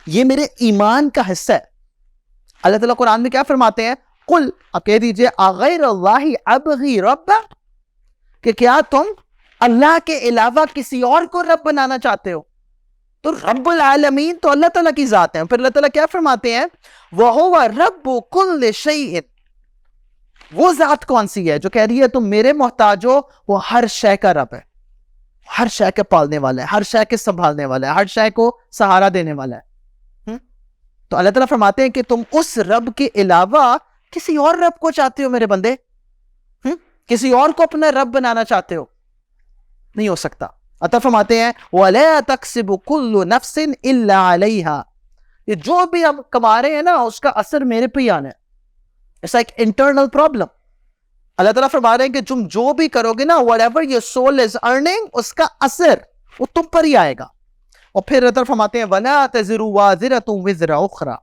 یہ میرے ایمان کا حصہ ہے. اللہ تعالیٰ قرآن میں کیا فرماتے ہیں, قل, آپ کہہ دیجئے اغیر اللہ ابغی ربا, کہ کیا تم اللہ کے علاوہ کسی اور کو رب بنانا چاہتے ہو. تو رب العالمین تو اللہ تعالیٰ کی ذات ہے. پھر اللہ تعالیٰ کیا فرماتے ہیں, وَهُوَ رَبُّ كُلِّ شَيْءٍ, وہ ذات کون سی ہے جو کہہ رہی ہے تم میرے محتاج ہو, وہ ہر شے کا رب ہے, ہر شے کے پالنے والا ہے, ہر شے کے سنبھالنے والا ہے, ہر شے کو سہارا دینے والا ہے. تو اللہ تعالیٰ فرماتے ہیں کہ تم اس رب کے علاوہ کسی اور رب کو چاہتے ہو میرے بندے, کسی اور کو اپنا رب بنانا چاہتے ہو, نہیں ہو سکتا. عطا فرماتے ہیں وَلَا تَكْسِبُ كُلُّ نَفْسٍ إِلَّا عَلَيْهَا, یہ جو بھی ہم کما رہے ہیں نا اس کا اثر میرے پہ ہی آنا ہے. It's like internal problem. اللہ تعالیٰ فرما رہے ہیں کہ تم جو بھی کرو گے نا, whatever your soul is earning, اس کا اثر وہ تم پر ہی آئے گا. اور پھر اللہ تعالیٰ فرماتے ہیں وَلَا تَزِرُ وَازِرَةٌ وِزْرَ أُخْرَى,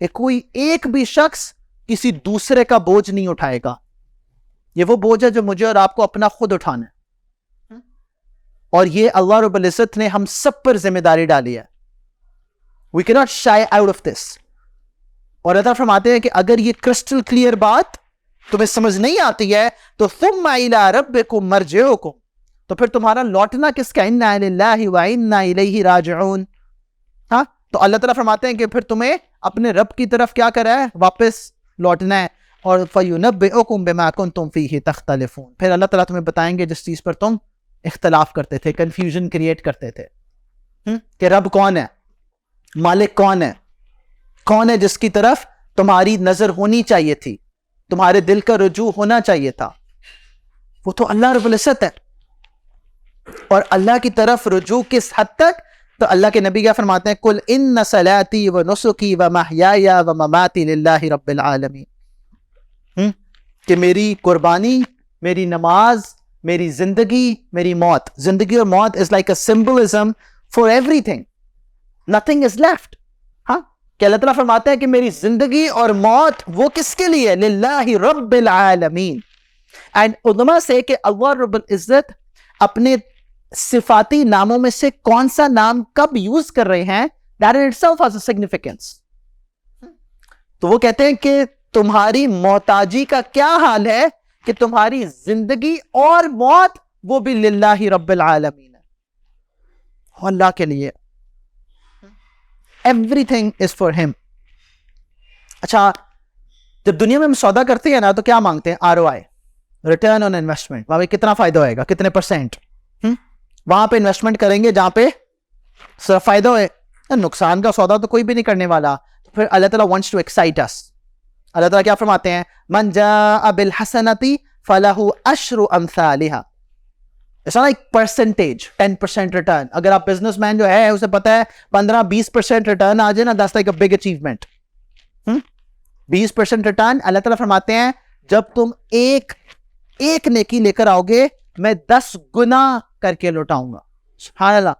کہ کوئی ایک بھی شخص کسی دوسرے کا بوجھ نہیں اٹھائے گا. یہ وہ بوجھ ہے جو مجھے اور آپ کو اپنا خود اٹھانا ہے, اور یہ اللہ رب العزت نے ہم سب پر ذمہ داری ڈالی ہے. We cannot shy out of this. اور اللہ فرماتے ہیں کہ اگر یہ کرسٹل کلیئر بات تمہیں سمجھ نہیں آتی ہے تو ثم الی ربکم مرجعکم, تو پھر تمہارا لوٹنا کس کا؟ انا للہ و انا الیہ راجعون. ہاں تو اللہ تعالیٰ فرماتے ہیں کہ پھر تمہیں اپنے رب کی طرف کیا کرا ہے؟ واپس لوٹنا ہے. اور فَيُنَبِّئُكُم بِمَا كُنتُم فِيهِ تَخْتَلِفُونَ. پھر اللہ تعالیٰ تمہیں بتائیں گے جس چیز پر تم اختلاف کرتے تھے، کنفیوژن کریٹ کرتے تھے، کہ رب کون ہے، مالک کون ہے، کون ہے جس کی طرف تمہاری نظر ہونی چاہیے تھی، تمہارے دل کا رجوع ہونا چاہیے تھا. وہ تو اللہ رب العزت ہے. اور اللہ کی طرف رجوع کس حد تک؟ تو اللہ کے نبی کیا فرماتے ہیں؟ قُلْ إِنَّ صَلَاتِي وَنُسُكِي وَمَحْيَايَ وَمَمَاتِي لِلَّهِ رَبِّ الْعَالَمِينَ. کہ میری قربانی، میری نماز، میری زندگی، میری موت. زندگی اور موت is like a symbolism for everything. Nothing is left. ہاں کہ اللہ تعالیٰ فرماتے ہیں کہ میری زندگی اور موت وہ کس کے لیے؟ للہ رب العالمین. اینڈ علماء سے کہ اللہ رب العزت اپنے صفاتی ناموں میں سے کون سا نام کب یوز کر رہے ہیں، that in itself has a significance. تو وہ کہتے ہیں کہ تمہاری محتاجی کا کیا حال ہے کہ تمہاری زندگی اور موت وہ بھی للہ رب العالمین ہے، اللہ کے لیے. everything is for him. اچھا جب دنیا میں ہم سودا کرتے ہیں نا تو کیا مانگتے ہیں؟ ROI, return on investment. وہاں پہ کتنا فائدہ ہوئے گا، کتنے پرسینٹ. وہاں پہ انویسٹمنٹ کریں گے جہاں پہ صرف فائدہ ہوئے. نقصان کا سودا تو کوئی بھی نہیں کرنے والا. پھر اللہ تعالیٰ wants to excite us. اللہ تعالیٰ کیا فرماتے ہیں؟ من جاء بالحسنۃ فلہ عشر امثالها. It's not like percentage, 10% return. اگر آپ بزنس مین جو ہے اسے پتا ہے 15-20% ریٹرن آ جائے نا, that's like a big achievement. 20% return. اللہ تعالیٰ فرماتے ہیں جب تم ایک نیکی لے کر آؤ گے میں 10 گنا کر کے لوٹاؤں گا. سبحان اللہ,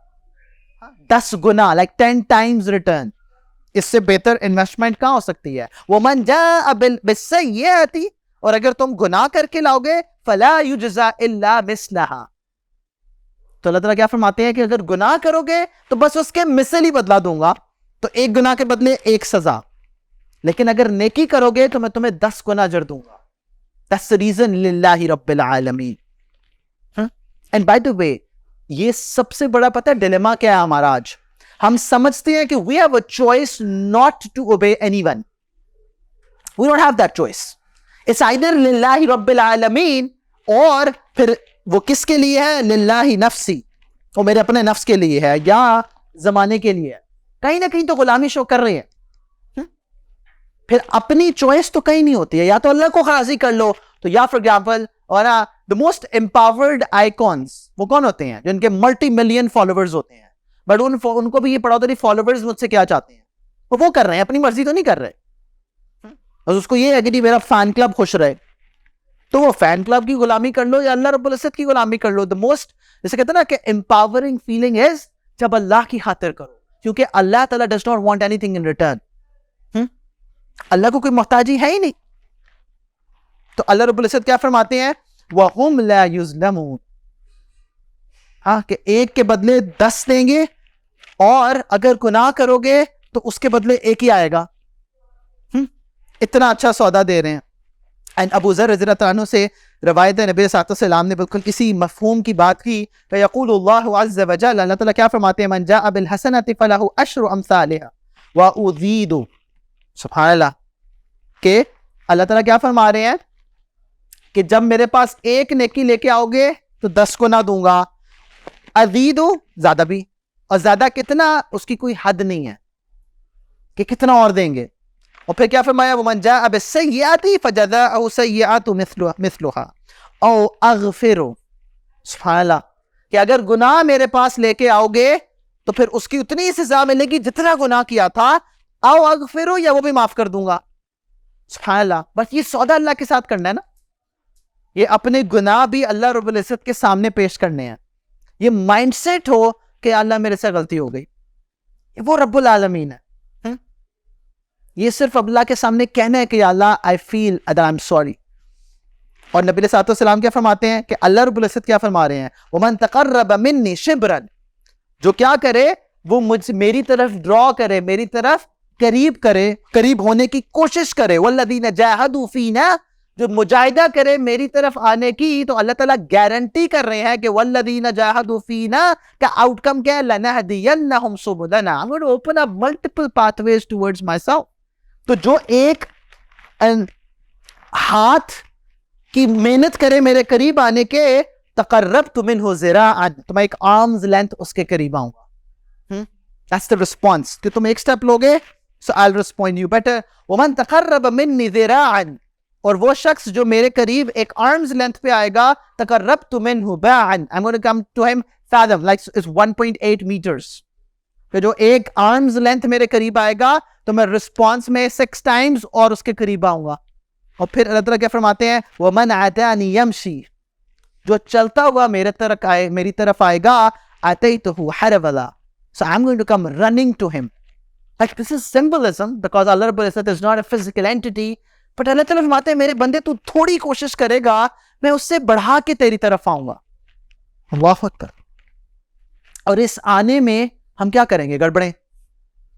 10 گنا, like 10 times return. اس سے بہتر انویسٹمنٹ کہاں ہو سکتی ہے؟ وَمَنْ جَاءَ بِالسَّيِّئَةِ, اور اگر تم گناہ کر کے لاؤ گے فَلَا يُجْزَى إِلَّا مِثْلَهَا. تو اللہ تعالیٰ کیا فرماتے ہیں کہ اگر گناہ کرو گے تو بس اس کے مثل ہی بدلا دوں گا, تو 1 گناہ کے بدلے 1 سزا, لیکن اگر نیکی کرو گے تو میں تمہیں 10 گنا اجر دوں گا. That's the reason للہ رب العالمین. And by the way, یہ سب سے بڑا پتہ ہے ڈیلیما کیا ہے ہمارا آج؟ ہم سمجھتے ہیں کہ we have a choice not to obey anyone. We don't have that choice. It's either للہ رب العالمین اور پھر وہ کس کے لیے ہے؟ للہ نفسی, وہ میرے اپنے نفس کے لیے ہے یا زمانے کے لیے ہے. کہیں نہ کہیں تو غلامی شو کر رہے ہیں. پھر اپنی چوائس تو کہیں نہیں ہوتی ہے, یا تو اللہ کو راضی کر لو, تو یا فار ایگزامپل اور the most empowered icons وہ کون ہوتے ہیں؟ جن کے ملٹی ملین فالوورز ہوتے ہیں, بٹ ان کو بھی یہ پڑا ہوتا ہے فالوورز مجھ سے کیا چاہتے ہیں, وہ کر رہے ہیں, اپنی مرضی تو نہیں کر رہے. اور اس کو یہ ہے کہ میرا فین کلب خوش رہے, تو وہ فین کلب کی غلامی کر لو یا اللہ رب العزت کی غلامی کر لو. the most جیسے کہتے ہیں نا کہ empowering feeling is جب اللہ کی خاطر کرو, کیونکہ اللہ تعالیٰ does not want anything in return. اللہ کو کوئی محتاجی ہے ہی نہیں. تو اللہ رب العزت کیا فرماتے ہیں؟ وَهُمْ لَا يُظْلَمُونَ, ہاں کہ 1 کے بدلے 10 دیں گے, اور اگر گناہ کرو گے تو اس کے بدلے 1 ہی آئے گا. اتنا اچھا سودا دے رہے ہیں. اینڈ ابو ذر رضی اللہ عنہ سے روایت ہے, نبی صلی اللہ علیہ وسلم نے بالکل اسی مفہوم کی بات کی. فَيَقُولُ اللَّهُ عَزَّ وَجَلَّ, اللہ تعالیٰ کیا فرماتے ہیں؟ مَنْ جَاءَ بِالْحَسَنَةِ فَلَهُ عَشْرُ أَمْثَالِهَا وَأُزِيدُ. سبحان اللہ, کہ اللہ تعالیٰ کیا فرما رہے ہیں کہ جب میرے پاس 1 نیکی لے کے آؤ گے تو 10 گنا دوں گا. ازیدو, زیادہ بھی, اور زیادہ کتنا اس کی کوئی حد نہیں ہے کہ کتنا اور دیں گے. اور پھر کیا فرمایا؟ وَمَنْ جَاءَ بِالسَّيِّئَةِ فَجَزَاؤُهُ سَيِّئَةٌ مِثْلُهَا أَوْ أَغْفِرُ. سبحان اللہ, کہ اگر گناہ میرے پاس لے کے آؤ گے تو پھر اس کی اتنی سزا ملے گی جتنا گناہ کیا تھا, أَوْ أَغْفِرُ, یا وہ بھی معاف کر دوں گا. سبحان اللہ. بس یہ سودا اللہ کے ساتھ کرنا ہے نا, یہ اپنے گناہ بھی اللہ رب العزت کے سامنے پیش کرنے ہیں. یہ مائنڈ سیٹ ہو کہ اللہ میرے سے غلطی ہو گئی, وہ رب العالمین ہے. یہ صرف اللہ کے سامنے کہنا ہے کہ اللہ I feel that I'm sorry. اور نبی صلی اللہ علیہ وسلم کیا فرماتے ہیں کہ اللہ رب العزت کیا فرما رہے ہیں؟ وَمَنْ تَقَرَّبَ مِنِّي شِبْرًا, جو کیا کرے وہ میری طرف ڈرا کرے, میری طرف قریب کرے, قریب ہونے کی کوشش کرے. وَالَّذِينَ جَاهَدُوا فِينَا جو مجاہدہ کرے میری طرف آنے کی, تو اللہ تعالیٰ گارنٹی کر رہے ہیں کہ والذین جاہدوا فینا کا آؤٹ کم کیا ہے, لنہدینہم سبلنا, I'm going to open up multiple pathways towards myself. تو جو ایک ہاتھ کی محنت کرے میرے قریب آنے کے, تقربت منہ ذراعا, تو میں ایک آرمز لینتھ اس کے قریب آؤں گا. That's the response. کہ تم ایک step لوگے, so I'll respond you better. ومن تقرب منی ذراعا, اور وہ شخص جو میرے قریب ایک آرمز لینتھ پہ آئے گا, تقربت منہ باعا, I'm going to come to him fathom, like it's 1.8 meters. کہ جو ایک آرمز لینتھ میرے قریب آئے گا تو میں رسپانس میں 6 times اور اس کے قریب آؤں گا. اور پھر اللہ تعالیٰ کیا فرماتے ہیں, وَمَنْ عَتَانِ يَمْشِي, جو چلتا ہوا میری طرف آئے گا, آتَيْتُهُ حَرَوَلًا, so I'm going to come running to him. Like this is symbolism, because Allah Rabbul Izzat is not a physical entity, but اللہ تعالیٰ فرماتے ہیں میرے بندے تو تھوڑی کوشش کرے گا, میں اس سے بڑھا کے تیری طرف آؤں گا. اللہ اکبر. اور اس آنے میں ہم کیا کریں گے, گڑبڑیں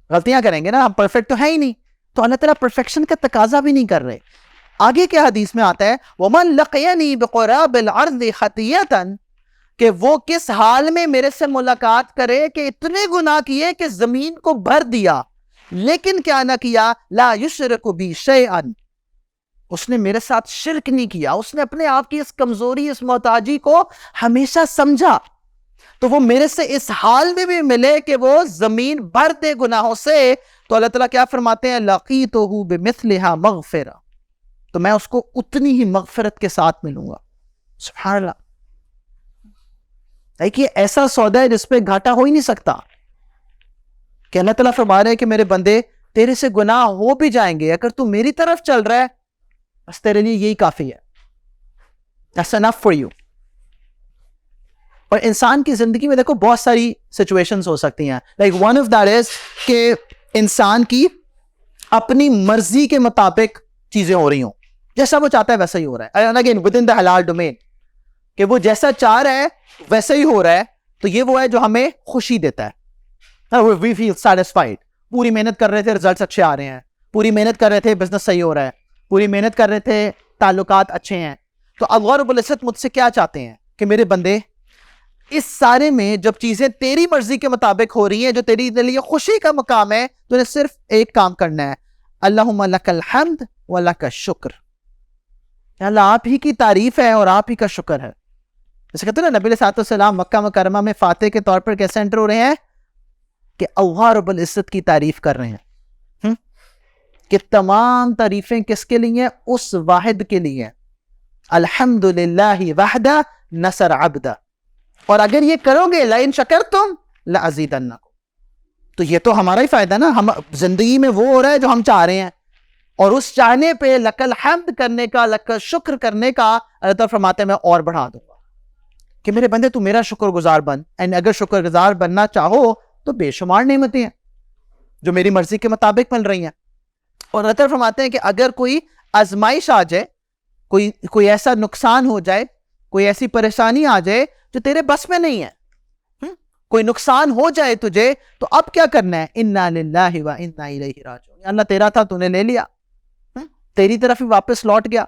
غلطیاں کریں گے نا, ہم پرفیکٹ تو ہے ہی نہیں, تو اللہ تعالیٰ پرفیکشن کا تقاضا بھی نہیں کر رہے. آگے کیا حدیث میں آتا ہے, وَمَنْ لَقِيَنِي بِقُرَابِ الْأَرْضِ خَطِيَّةً, کہ وہ کس حال میں میرے سے ملاقات کرے کہ اتنے گناہ کیے کہ زمین کو بھر دیا, لیکن کیا نہ کیا, لا يشرك بی شیئا, اس نے میرے ساتھ شرک نہیں کیا, اس نے اپنے آپ کی اس کمزوری, اس محتاجی کو ہمیشہ سمجھا, تو وہ میرے سے اس حال میں بھی ملے کہ وہ زمین بھر دے گناہوں سے, تو اللہ تعالیٰ کیا فرماتے ہیں, لَقِيتُهُ بِمِثْلِهَا مَغْفِرَةً, تو میں اس کو اتنی ہی مغفرت کے ساتھ ملوں گا. سبحان اللہ. یہ ایسا سودا ہے جس پہ گھاٹا ہو ہی نہیں سکتا, کہ اللہ تعالیٰ فرما رہے ہیں کہ میرے بندے تیرے سے گناہ ہو بھی جائیں گے, اگر تو میری طرف چل رہا ہے بس تیرے لیے یہی کافی ہے. That's enough for you. اور انسان کی زندگی میں دیکھو بہت ساری سچویشنز ہو سکتی ہیں, like one of that is کہ انسان کی اپنی مرضی کے مطابق چیزیں ہو رہی ہوں, جیسا وہ چاہتا ہے ویسا ہی ہو رہا ہے, and again within the halal domain, کہ وہ جیسا چاہ رہا ہے ویسا ہی ہو رہا ہے, تو یہ وہ ہے جو ہمیں خوشی دیتا ہے. We feel satisfied. پوری محنت کر رہے تھے, ریزلٹس اچھے آ رہے ہیں, پوری محنت کر رہے تھے, بزنس صحیح ہو رہا ہے, پوری محنت کر رہے تھے, تعلقات اچھے ہیں. تو اللہ رب العزت مجھ سے کیا چاہتے ہیں کہ میرے بندے اس سارے میں جب چیزیں تیری مرضی کے مطابق ہو رہی ہیں, جو تیری لیے خوشی کا مقام ہے, تو نے صرف ایک کام کرنا ہے, اللہم لک الحمد و لک الشکر, اللہ آپ ہی کی تعریف ہے اور آپ ہی کا شکر ہے. جیسے کہتے ہیں نا, نبی علیہ الصلوۃ والسلام مکہ مکرمہ میں فاتح کے طور پر کیسے انٹر ہو رہے ہیں, کہ اللہ رب العزت کی تعریف کر رہے ہیں, کہ تمام تعریفیں کس کے لیے, اس واحد کے لیے, الحمدللہ وحدہ نصر عبدہ, اور اگر یہ کرو گے لئن شکرتم لازیدنکم, تو یہ تو ہمارا ہی فائدہ نا, ہم زندگی میں وہ ہو رہا ہے جو ہم چاہ رہے ہیں, اور اس چاہنے پہ لک الحمد کرنے کا, لک شکر کرنے کا اللہ تعالیٰ فرماتے ہیں میں اور بڑھا دوں گا, کہ میرے بندے تو میرا شکر گزار بن, اینڈ اگر شکر گزار بننا چاہو تو بے شمار نعمتیں ہیں جو میری مرضی کے مطابق مل رہی ہیں. اور اللہ تعالیٰ فرماتے ہیں کہ اگر کوئی آزمائش آ جائے, کوئی ایسا نقصان ہو جائے, کوئی ایسی پریشانی آ جائے جو تیرے بس میں نہیں ہے, کوئی نقصان ہو جائے تجھے, تو اب کیا کرنا ہے, انا للہ و انا الیہ راجعون, اللہ تیرا تھا تو نے لے لیا, تیری طرف ہی واپس لوٹ گیا,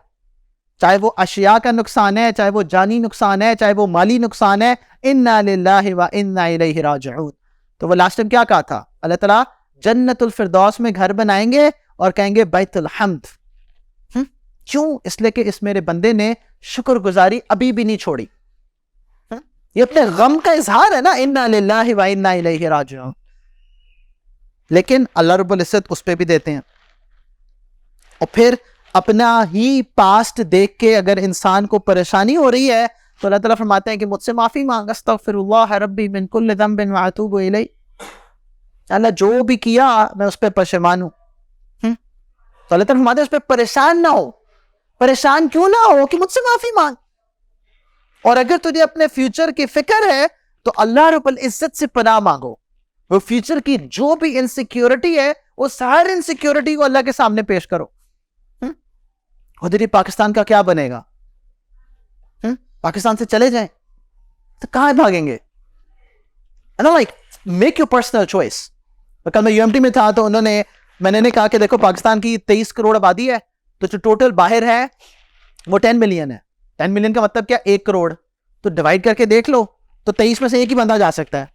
چاہے وہ اشیاء کا نقصان ہے, چاہے وہ جانی نقصان ہے, چاہے وہ مالی نقصان ہے, انا للہ و انا الیہ راجعون. تو وہ لاسٹ ٹائم کیا کہا تھا, اللہ تعالیٰ جنت الفردوس میں گھر بنائیں گے اور کہیں گے بیت الحمد. کیوں؟ اس لیے کہ اس میرے بندے نے شکر گزاری ابھی بھی نہیں چھوڑی. یہ اپنے غم کا اظہار ہے نا, انا للہ و انا الیہ راجعون, لیکن اللہ رب العزت اس پہ بھی دیتے ہیں. اور پھر اپنا ہی پاسٹ دیکھ کے اگر انسان کو پریشانی ہو رہی ہے تو اللہ تعالیٰ فرماتے ہیں کہ مجھ سے معافی مانگ, استغفر اللہ ربی من کل ذنب واتوب الیہ, اللہ جو بھی کیا میں اس پہ پشیمان ہوں. تو اللہ تعالیٰ فرماتے ہیں اس پہ پریشان نہ ہو. پریشان کیوں نہ ہو, کہ مجھ سے معافی مانگ. اور اگر تجھے اپنے فیوچر کی فکر ہے تو اللہ رب العزت سے پناہ مانگو. وہ فیوچر کی جو بھی انسیکیورٹی ہے, وہ ساری انسیکیورٹی کو اللہ کے سامنے پیش کرو. ادھر ہی پاکستان کا کیا بنے گا, پاکستان سے چلے جائیں تو کہاں بھاگیں گے, میک یور پرسنل چوائس. کل میں UMT میں تھا تو میں نے کہا کہ دیکھو پاکستان کی 23 کروڑ آبادی ہے, تو جو ٹوٹل باہر ہے وہ 10 ملین ہے. 10 ملین کا مطلب کیا؟ 1 کروڑ. تو ڈیوائڈ کر کے دیکھ لو, تو 23 میں سے ایک ہی بندہ جا سکتا ہے.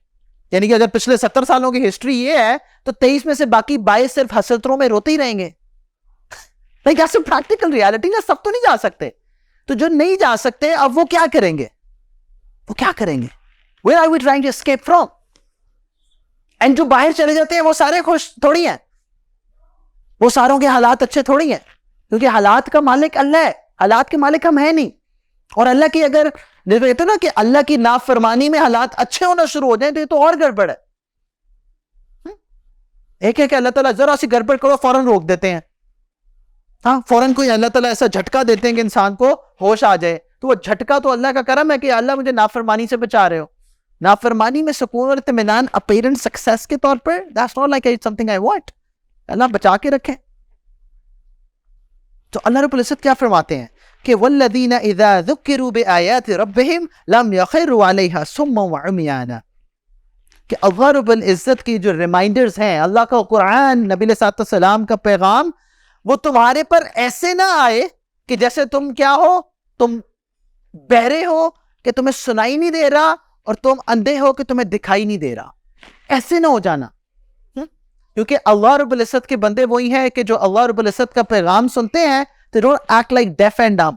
یعنی کہ اگر پچھلے 70 سالوں کی ہسٹری یہ ہے تو 23 میں سے باقی 22 صرف حسرتوں میں روتے ہی رہیں گے. پریکٹیکل ریالٹی نا, سب تو نہیں جا سکتے. تو جو نہیں جا سکتے اب وہ کیا کریں گے؟ وہ کیا کریں گے؟ Where are we trying to escape from? And جو باہر چلے جاتے ہیں وہ سارے خوش تھوڑی ہیں, وہ ساروں کے حالات اچھے تھوڑی ہیں, کیونکہ حالات کا مالک اللہ ہے, حالات کے مالک ہم ہیں نہیں. اور اللہ کی اگر کہتے نا کہ اللہ کی نافرمانی میں حالات اچھے ہونا شروع ہو جائیں تو یہ تو اور گڑبڑ ہے. ایک ہے کہ اللہ تعالیٰ ذرا سی گڑبڑ کرو فوراً روک دیتے ہیں, ہاں فوراً کوئی اللہ تعالیٰ ایسا جھٹکا دیتے ہیں کہ انسان کو ہوش آ جائے. تو وہ جھٹکا تو اللہ کا کرم ہے کہ اللہ مجھے نافرمانی سے بچا رہے ہو. نافرمانی میں سکون اور اطمینان اپیرنٹ سکسیس کے طور پر, that's not like it's something I want. اللہ بچا کے رکھے. تو اللہ رب العزت کیا فرماتے ہیں کہ والذین اذا ذکروا بآیات ربہم لم یخروا علیہا صما وعمیانا, کہ اللہ رب العزت کی جو ریمائنڈرز ہیں, اللہ کا قرآن, نبی علیہ الصلوۃ والسلام کا پیغام, وہ تمہارے پر ایسے نہ آئے کہ جیسے تم کیا ہو, تم بہرے ہو کہ تمہیں سنائی نہیں دے رہا, اور تم اندھے ہو کہ تمہیں دکھائی نہیں دے رہا. ایسے نہ ہو جانا, کیونکہ اللہ رب العزت کے بندے وہی ہیں کہ جو اللہ رب العزت کا پیغام سنتے ہیں, they don't act like deaf and dumb.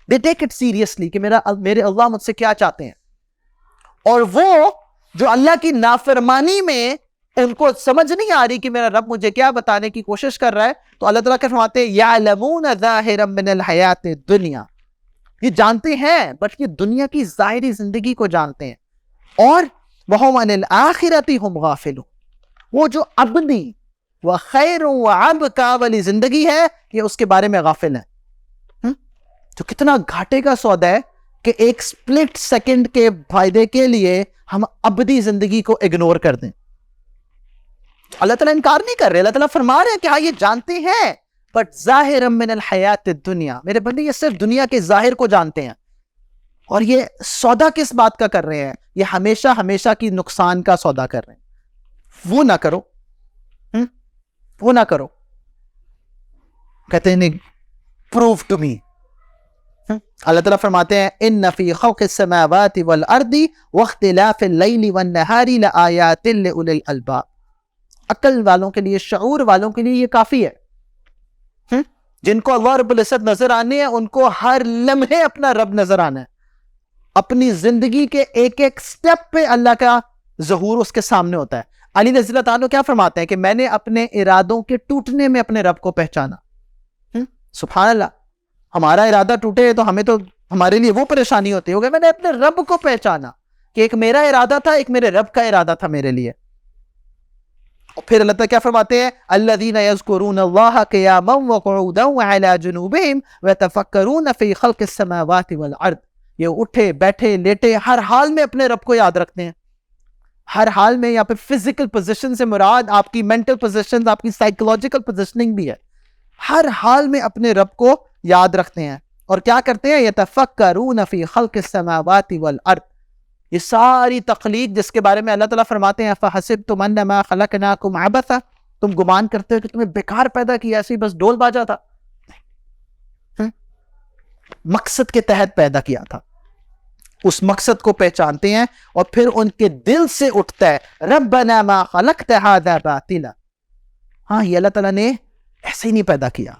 They take it seriously کہ میرے اللہ مجھ سے کیا چاہتے ہیں. اور وہ جو اللہ کی نافرمانی میں ان کو سمجھ نہیں آ رہی کہ میرا رب مجھے کیا بتانے کی کوشش کر رہا ہے, تو اللہ تعالیٰ کے فرماتے ہیں یعلمون ظاہرا من الحیات الدنیا, یہ جانتے ہیں بٹ یہ دنیا کی ظاہری زندگی کو جانتے ہیں, اور وہم عن الآخرۃ ہم غافلون, وہ جو ابدی و خیر و ابقا والی زندگی ہے یہ اس کے بارے میں غافل ہیں. تو کتنا گھاٹے کا سودا ہے کہ ایک سپلٹ سیکنڈ کے فائدے کے لیے ہم ابدی زندگی کو اگنور کر دیں. اللہ تعالیٰ انکار نہیں کر رہے, اللہ تعالیٰ فرما رہے ہیں کہ ہاں یہ جانتے ہیں بٹ ظاہرا من الحیات الدنیا, میرے بندے یہ صرف دنیا کے ظاہر کو جانتے ہیں. اور یہ سودا کس بات کا کر رہے ہیں؟ یہ ہمیشہ ہمیشہ کی نقصان کا سودا کر رہے ہیں. وہ نہ کرو, وہ نہ کرو. کہتے ہیں نہیں, پروف ٹو می. اللہ تعالیٰ فرماتے ہیں ان فی خلق السماوات والارض واختلاف اللیل والنہار لآیات لأولی الالباب, عقل والوں کے لیے, شعور والوں کے لیے یہ کافی ہے. جن کو اللہ رب العزت نظر آنے ہیں ان کو ہر لمحے اپنا رب نظر آنا ہے. اپنی زندگی کے ایک ایک سٹیپ پہ اللہ کا ظہور اس کے سامنے ہوتا ہے. علی رضی اللہ تعالیٰ کیا فرماتے ہیں کہ میں نے اپنے ارادوں کے ٹوٹنے میں اپنے رب کو پہچانا. سبحان اللہ, ہمارا ارادہ ٹوٹے تو ہمیں تو ہمارے لیے وہ پریشانی ہوتی ہوگی. میں نے اپنے رب کو پہچانا کہ ایک میرا ارادہ تھا, ایک میرے رب کا ارادہ تھا میرے لیے. اور پھر اللہ تعالیٰ کیا فرماتے ہیں الذین یذکرون اللہ قیاما وقعودا وعلی جنوبہم ویتفکرون فی خلق السماوات والارض, یہ اٹھے بیٹھے لیٹے ہر حال میں اپنے رب کو یاد رکھتے ہیں. ہر حال میں, یہاں پہ فزیکل پوزیشن سے مراد آپ کی مینٹل پوزیشن, آپ کی سائیکولوجیکل پوزیشننگ بھی ہے. ہر حال میں اپنے رب کو یاد رکھتے ہیں. اور کیا کرتے ہیں؟ یتفکرون فی خلق السماوات والارض, یہ ساری تخلیق جس کے بارے میں اللہ تعالیٰ فرماتے ہیں فحسبتم انما خلقناکم عبثا, تم گمان کرتے ہو کہ تمہیں بیکار پیدا کیا, ایسے ہی بس ڈول باجا تھا. مقصد کے تحت پیدا کیا تھا. اس مقصد کو پہچانتے ہیں اور پھر ان کے دل سے اٹھتا ہے ربنا ما خلقت هذا باطلا, ہاں یہ اللہ تعالیٰ نے ایسے ہی نہیں پیدا کیا.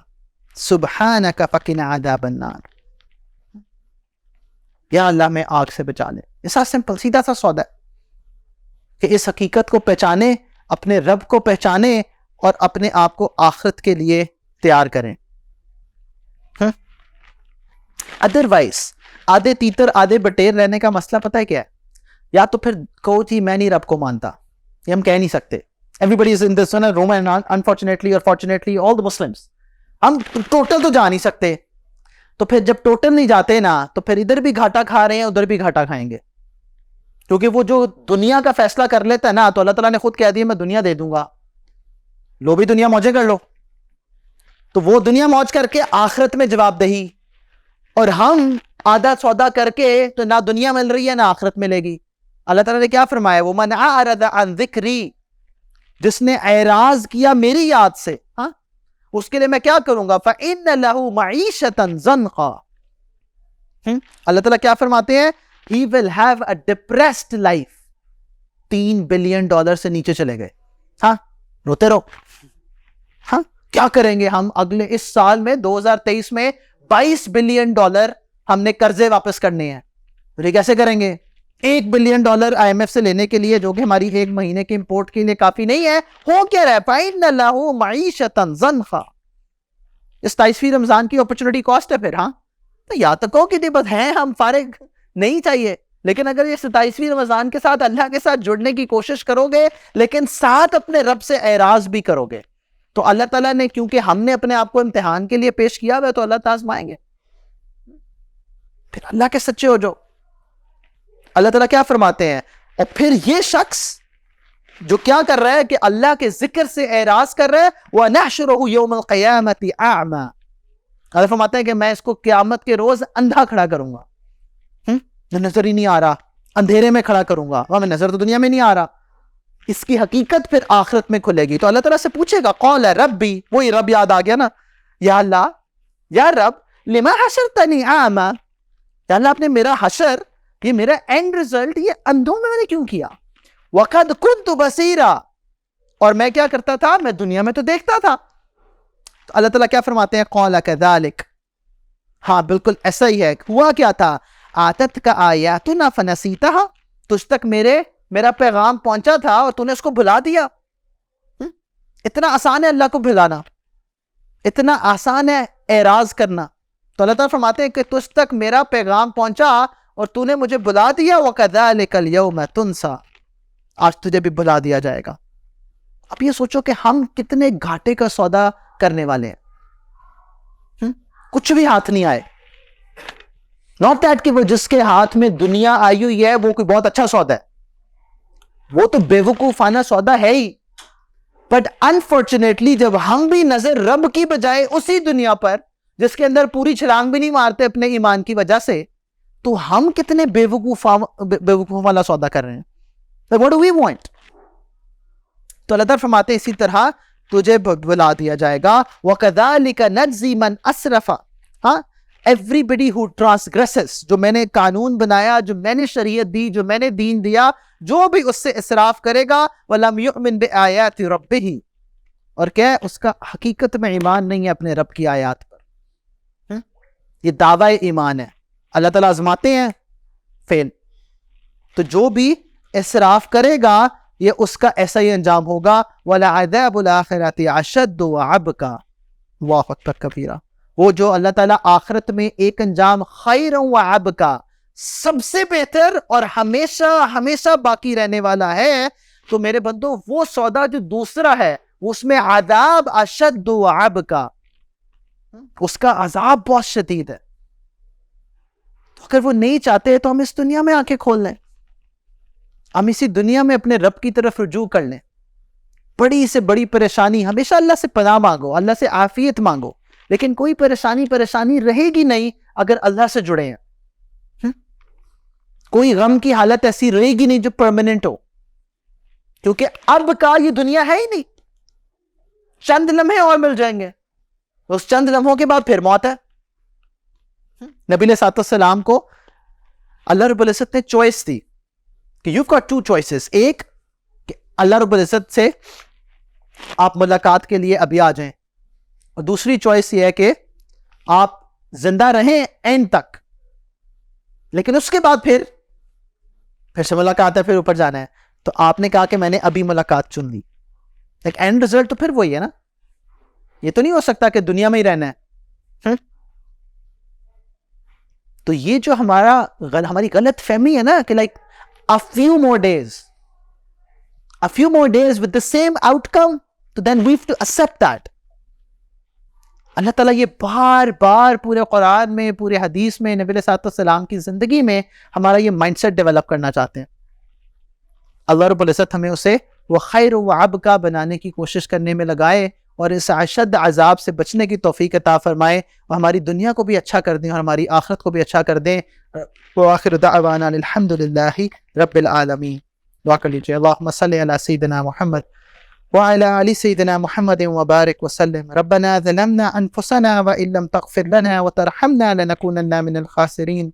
سبحانک فقنا عذاب النار, یا اللہ میں آگ سے بچا لے. ایسا سمپل سیدھا سا سودا ہے کہ اس حقیقت کو پہچانے, اپنے رب کو پہچانے اور اپنے آپ کو آخرت کے لیے تیار کریں. ادروائز آدھے تیتر آدھے بٹیر رہنے کا مسئلہ پتہ ہے کیا ہے؟ یا تو پھر کہو جی میں نہیں رب کو مانتا, یہ ہم کہہ نہیں سکتے. Everybody is in this one, Roman, unfortunately or fortunately, all the Muslims. ہم ٹوٹل تو جا نہیں سکتے. تو پھر جب ٹوٹل نہیں جاتے نا تو پھر ادھر بھی گھاٹا کھا رہے ہیں, ادھر بھی گھاٹا کھائیں گے. کیونکہ وہ جو دنیا کا فیصلہ کر لیتا ہے نا, تو اللہ تعالیٰ نے خود کہہ دیا میں دنیا دے دوں گا, لو بھی دنیا موجیں کر لو. تو وہ دنیا موج کر کے آخرت میں جواب دہی, اور ہم آدھا سودا کر کے تو نہ دنیا مل رہی ہے نہ آخرت ملے گی. اللہ تعالیٰ نے کیا فرمایا وَمَنْ أَعْرَضَ عَنْ ذِكْرِي, جس نے اعراض کیا میری یاد سے, ہاں اس کے لیے میں کیا کروں گا؟ فَإِنَّ لَهُ مَعِيشَةً ضَنْقًا. اللہ تعالیٰ کیا فرماتے ہیں؟ He will have a depressed life. $3 billion سے نیچے چلے گئے. ہاں روتے رہو. ہاں کیا کریں گے ہم اگلے اس سال میں 2023 میں $22 بلین ہم نے قرضے واپس کرنے ہیں. تو یہ کیسے کریں گے؟ $1 بلین IMF سے لینے کے لیے جو کہ ہماری ایک مہینے کے امپورٹ کے لیے کافی نہیں ہے. ہو کیا رہا ہے؟ فَإِنَّ لَهُ مَعِيشَةً ضَنْقًا. اس 27ویں رمضان کی اپرچونٹی کاسٹ ہے پھر. ہاں تو یا تو کہو کہ بس ہیں ہم فارغ نہیں چاہیے, لیکن اگر یہ 27ویں رمضان کے ساتھ اللہ کے ساتھ جڑنے کی کوشش کرو گے لیکن ساتھ اپنے رب سے اعراض بھی کرو گے تو اللہ تعالیٰ نے, کیونکہ ہم نے اپنے آپ کو امتحان کے لیے پیش کیا ہوا تو اللہ تعالیٰ آزمائیں گے. پھر اللہ کے سچے ہو جو. اللہ تعالیٰ کیا فرماتے ہیں؟ اور پھر یہ شخص جو کیا کر رہا ہے کہ اللہ کے ذکر سے اعراض کر رہا ہے, وَنَحْشُرُهُ يَوْمَ الْقِيَامَةِ أَعْمَى. اللہ فرماتے ہیں کہ میں اس کو قیامت کے روز اندھا کھڑا کروں گا, نظر ہی نہیں آ رہا, اندھیرے میں کھڑا کروں گا. میں نظر تو دنیا میں نہیں آ رہا. اس کی حقیقت پھر آخرت میں کھلے گی. تو اللہ تعالیٰ سے پوچھے گا قال ربی, وہی رب یاد آ گیا نا, یا اللہ یا رب لما حشرتنی اعمی, یا اللہ آپ نے میرا حشر, یہ میرا اینڈ ریزلٹ یہ اندھوں میں نے کیوں کیا؟ وقد كنت بصیرا, اور میں کیا کرتا تھا؟ میں دنیا میں تو دیکھتا تھا. تو اللہ تعالیٰ کیا فرماتے ہیں؟ قال كذلك, ہاں بالکل ایسا ہی ہے. ہوا کیا تھا؟ آتتک آیاتنا فنسیتہا, تجھ تک میرا پیغام پہنچا تھا اور تو نے اس کو بھلا دیا. اتنا آسان ہے اللہ کو بھلانا, اتنا آسان ہے اعراض کرنا. تو اللہ تعالیٰ فرماتے ہیں کہ تجھ تک میرا پیغام پہنچا اور تو نے مجھے بھلا دیا. وَكَذَلِكَ الْيَوْمَ تُنْسَى, آج تجھے بھی بھلا دیا جائے گا. اب یہ سوچو کہ ہم کتنے گھاٹے کا سودا کرنے والے ہیں. کچھ بھی ہاتھ نہیں آئے. ناٹ دیٹ کہ وہ جس کے ہاتھ میں دنیا آئی ہوئی ہے وہ کوئی بہت اچھا سودا ہے, وہ تو بے وقوفانہ سودا ہے ہی. بٹ انفارچونیٹلی جب ہم بھی نظر رب کی بجائے اسی دنیا پر جس کے اندر پوری چھلانگ بھی نہیں مارتے اپنے ایمان کی وجہ سے, تو ہم کتنے بے وقوف والا سودا کر رہے ہیں. What do we want? تو اللہ تعالیٰ فرماتے ہیں اسی طرح تجھے بلا دیا جائے گا. وَكَذَلِكَ نَجْزِي مَنْ أَسْرَفَ, ہاں everybody who transgresses, جو میں نے قانون بنایا, جو میں نے شریعت دی, جو میں نے دین دیا, جو بھی اس سے اسراف کرے گا, وَلَمْ يُؤْمِنْ بِآيَاتِ رَبِّهِ, اور کیا اس کا حقیقت میں ایمان نہیں ہے اپنے رب کی آیات پر. یہ دعویٰ ایمان ہے. اللہ تعالیٰ آزماتے ہیں, فیل. تو جو بھی اسراف کرے گا یہ اس کا ایسا ہی انجام ہوگا. وَلَعَذَابُ الْآخِرَةِ أَشَدُّ وَأَبْقَىٰ, اللہ اکبر کبیرہ. وہ جو اللہ تعالیٰ آخرت میں ایک انجام خیر و ابقا, سب سے بہتر اور ہمیشہ ہمیشہ باقی رہنے والا ہے. تو میرے بندو وہ سودا جو دوسرا ہے اس میں عذاب اشد و ابقا, اس کا عذاب بہت شدید ہے. تو اگر وہ نہیں چاہتے تو ہم اس دنیا میں آنکھیں کھول لیں, ہم اسی دنیا میں اپنے رب کی طرف رجوع کر لیں. بڑی سے بڑی پریشانی, ہمیشہ اللہ سے پناہ مانگو, اللہ سے عافیت مانگو, لیکن کوئی پریشانی رہے گی نہیں اگر اللہ سے جڑے ہیں. کوئی غم کی حالت ایسی رہے گی نہیں جو پرماننٹ ہو, کیونکہ اب کا یہ دنیا ہے ہی نہیں. چند لمحے اور مل جائیں گے, اس چند لمحوں کے بعد پھر موت ہے. نبی علیہ السلام کو اللہ رب العزت نے چوائس دی کہ you've got two choices. ایک کہ اللہ رب العزت سے آپ ملاقات کے لیے ابھی آ جائیں, اور دوسری چوائس یہ ہے کہ آپ زندہ رہیں اینڈ تک, لیکن اس کے بعد پھر سے ملاقات ہے, پھر اوپر جانا ہے. تو آپ نے کہا کہ میں نے ابھی ملاقات چن لی. ایک اینڈ رزلٹ تو پھر وہی ہے نا, یہ تو نہیں ہو سکتا کہ دنیا میں ہی رہنا ہے. تو یہ جو ہماری غلط فہمی ہے نا کہ like a few more days with the same outcome, تو then we have to accept that. اللہ تعالیٰ یہ بار بار پورے قرآن میں, پورے حدیث میں, نبی علیہ السلام کی زندگی میں ہمارا یہ مائنڈ سیٹ ڈیولپ کرنا چاہتے ہیں. اللہ رب العزت ہمیں اسے وہ خیر و ابقا بنانے کی کوشش کرنے میں لگائے, اور اس اشد عذاب سے بچنے کی توفیق عطا فرمائے, اور ہماری دنیا کو بھی اچھا کر دیں اور ہماری آخرت کو بھی اچھا کر دیں. وآخر دعوانا الحمد للہ رب العالمین. دعا کر لیجیے. اللہم صلی علی سیدنا محمد وعلى آل سيدنا محمد وبارك وسلم. ربنا ظلمنا أنفسنا وإن لم تغفر لنا وترحمنا لنكونن من الخاسرين.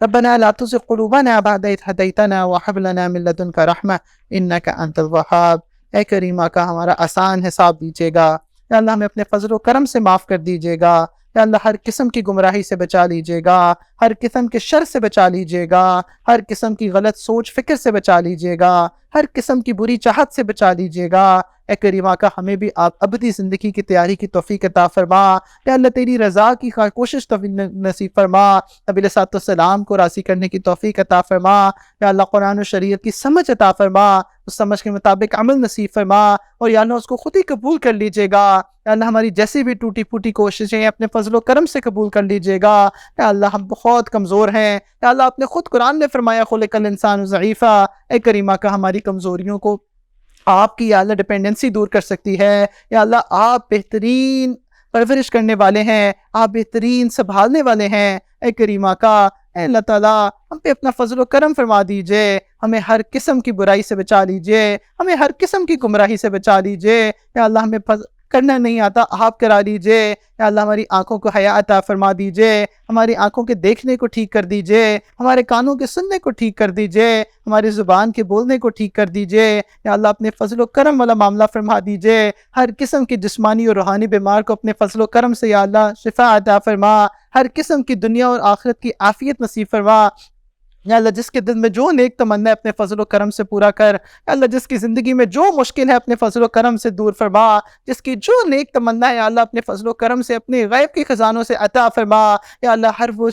ربنا لا تزغ قلوبنا بعد إذ هديتنا وهب لنا من لدنك رحمة إنك أنت الوهاب. اے کریمہ کا ہمارا آسان حساب دیجیے گا یا اللہ، ہمیں اپنے فضل و کرم سے معاف کر دیجیے گا یا اللہ، ہر قسم کی گمراہی سے بچا لیجیے گا، ہر قسم کے شر سے بچا لیجیے گا، ہر قسم کی غلط سوچ فکر سے بچا لیجیے گا، ہر قسم کی بری چاہت سے بچا لیجیے گا۔ اے کریمہ کا ہمیں بھی آپ ابدی زندگی کی تیاری کی توفیق عطا فرما یا اللہ، تیری رضا کی کوشش نصیب فرما، نبی علیہ السلام کو راضی کرنے کی توفیق عطا فرما یا اللہ، قرآن و شریعت کی سمجھ عطا فرما، اس سمجھ کے مطابق عمل نصیب فرما، اور یا اللہ اس کو خود ہی قبول کر لیجیے گا یا اللہ، ہماری جیسی بھی ٹوٹی پھوٹی کوششیں اپنے فضل و کرم سے قبول کر لیجیے گا یا اللہ، ہم بہت کمزور ہیں یا اللہ، اپنے خود قرآن نے فرمایا خلق الانسان ضعیفا۔ اے کریمہ کا ہماری کمزوریوں کو آپ کی یا اللہ ڈپینڈنسی دور کر سکتی ہے یا اللہ، آپ بہترین پرورش کرنے والے ہیں، آپ بہترین سنبھالنے والے ہیں۔ اے کریمہ کا اے اللہ تعالیٰ، ہم پہ اپنا فضل و کرم فرما دیجئے، ہمیں ہر قسم کی برائی سے بچا لیجئے، ہمیں ہر قسم کی گمراہی سے بچا لیجئے یا اللہ، ہمیں کرنا نہیں آتا آپ کرا لیجئے یا اللہ، ہماری آنکھوں کو حیا عطا فرما دیجئے، ہماری آنکھوں کے دیکھنے کو ٹھیک کر دیجئے، ہمارے کانوں کے سننے کو ٹھیک کر دیجئے، ہماری زبان کے بولنے کو ٹھیک کر دیجئے یا اللہ، اپنے فضل و کرم والا معاملہ فرما دیجئے، ہر قسم کی جسمانی اور روحانی بیمار کو اپنے فضل و کرم سے یا اللہ شفا عطا فرما، ہر قسم کی دنیا اور آخرت کی عافیت نصیب فرما یا اللہ، جس کے دل میں جو نیک تمنا ہے اپنے فضل و کرم سے پورا کر یا اللہ، جس کی زندگی میں جو مشکل ہے اپنے فضل و کرم سے دور فرما، جس کی جو نیک تمنا ہے یا اللہ، اپنے فضل و کرم سے اپنے غیب کے خزانوں سے عطا فرما یا اللہ، ہر وہ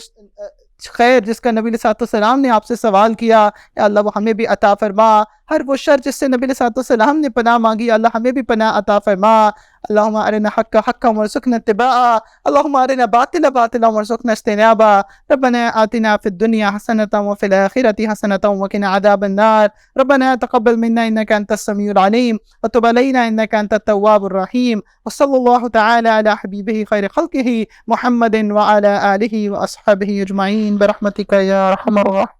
خیر جس کا نبی علیہ السلام نے آپ سے سوال کیا یا اللہ، وہ ہمیں بھی عطا فرما، ہر وہ شر جس سے نبی علیہ السلام نے پناہ مانگی یا اللہ، ہمیں بھی پناہ عطا فرما۔ اللہم ارنا حق حقا وارزقنا اتباعا، اللہم ارنا باطلا باطلا وارزقنا اجتنابا، ربنا آتنا فی الدنیا حسنة وفی الآخرة حسنة وقنا عذاب النار، ربنا تقبل منا انك انت السمیع العلیم وتب علینا انك انت التواب الرحیم، وصلی اللہ تعالی علی حبیبہ خیر خلقہ محمد وعلی آلہ واصحابہ اجمعین برحمتک یا ارحم الراحمین۔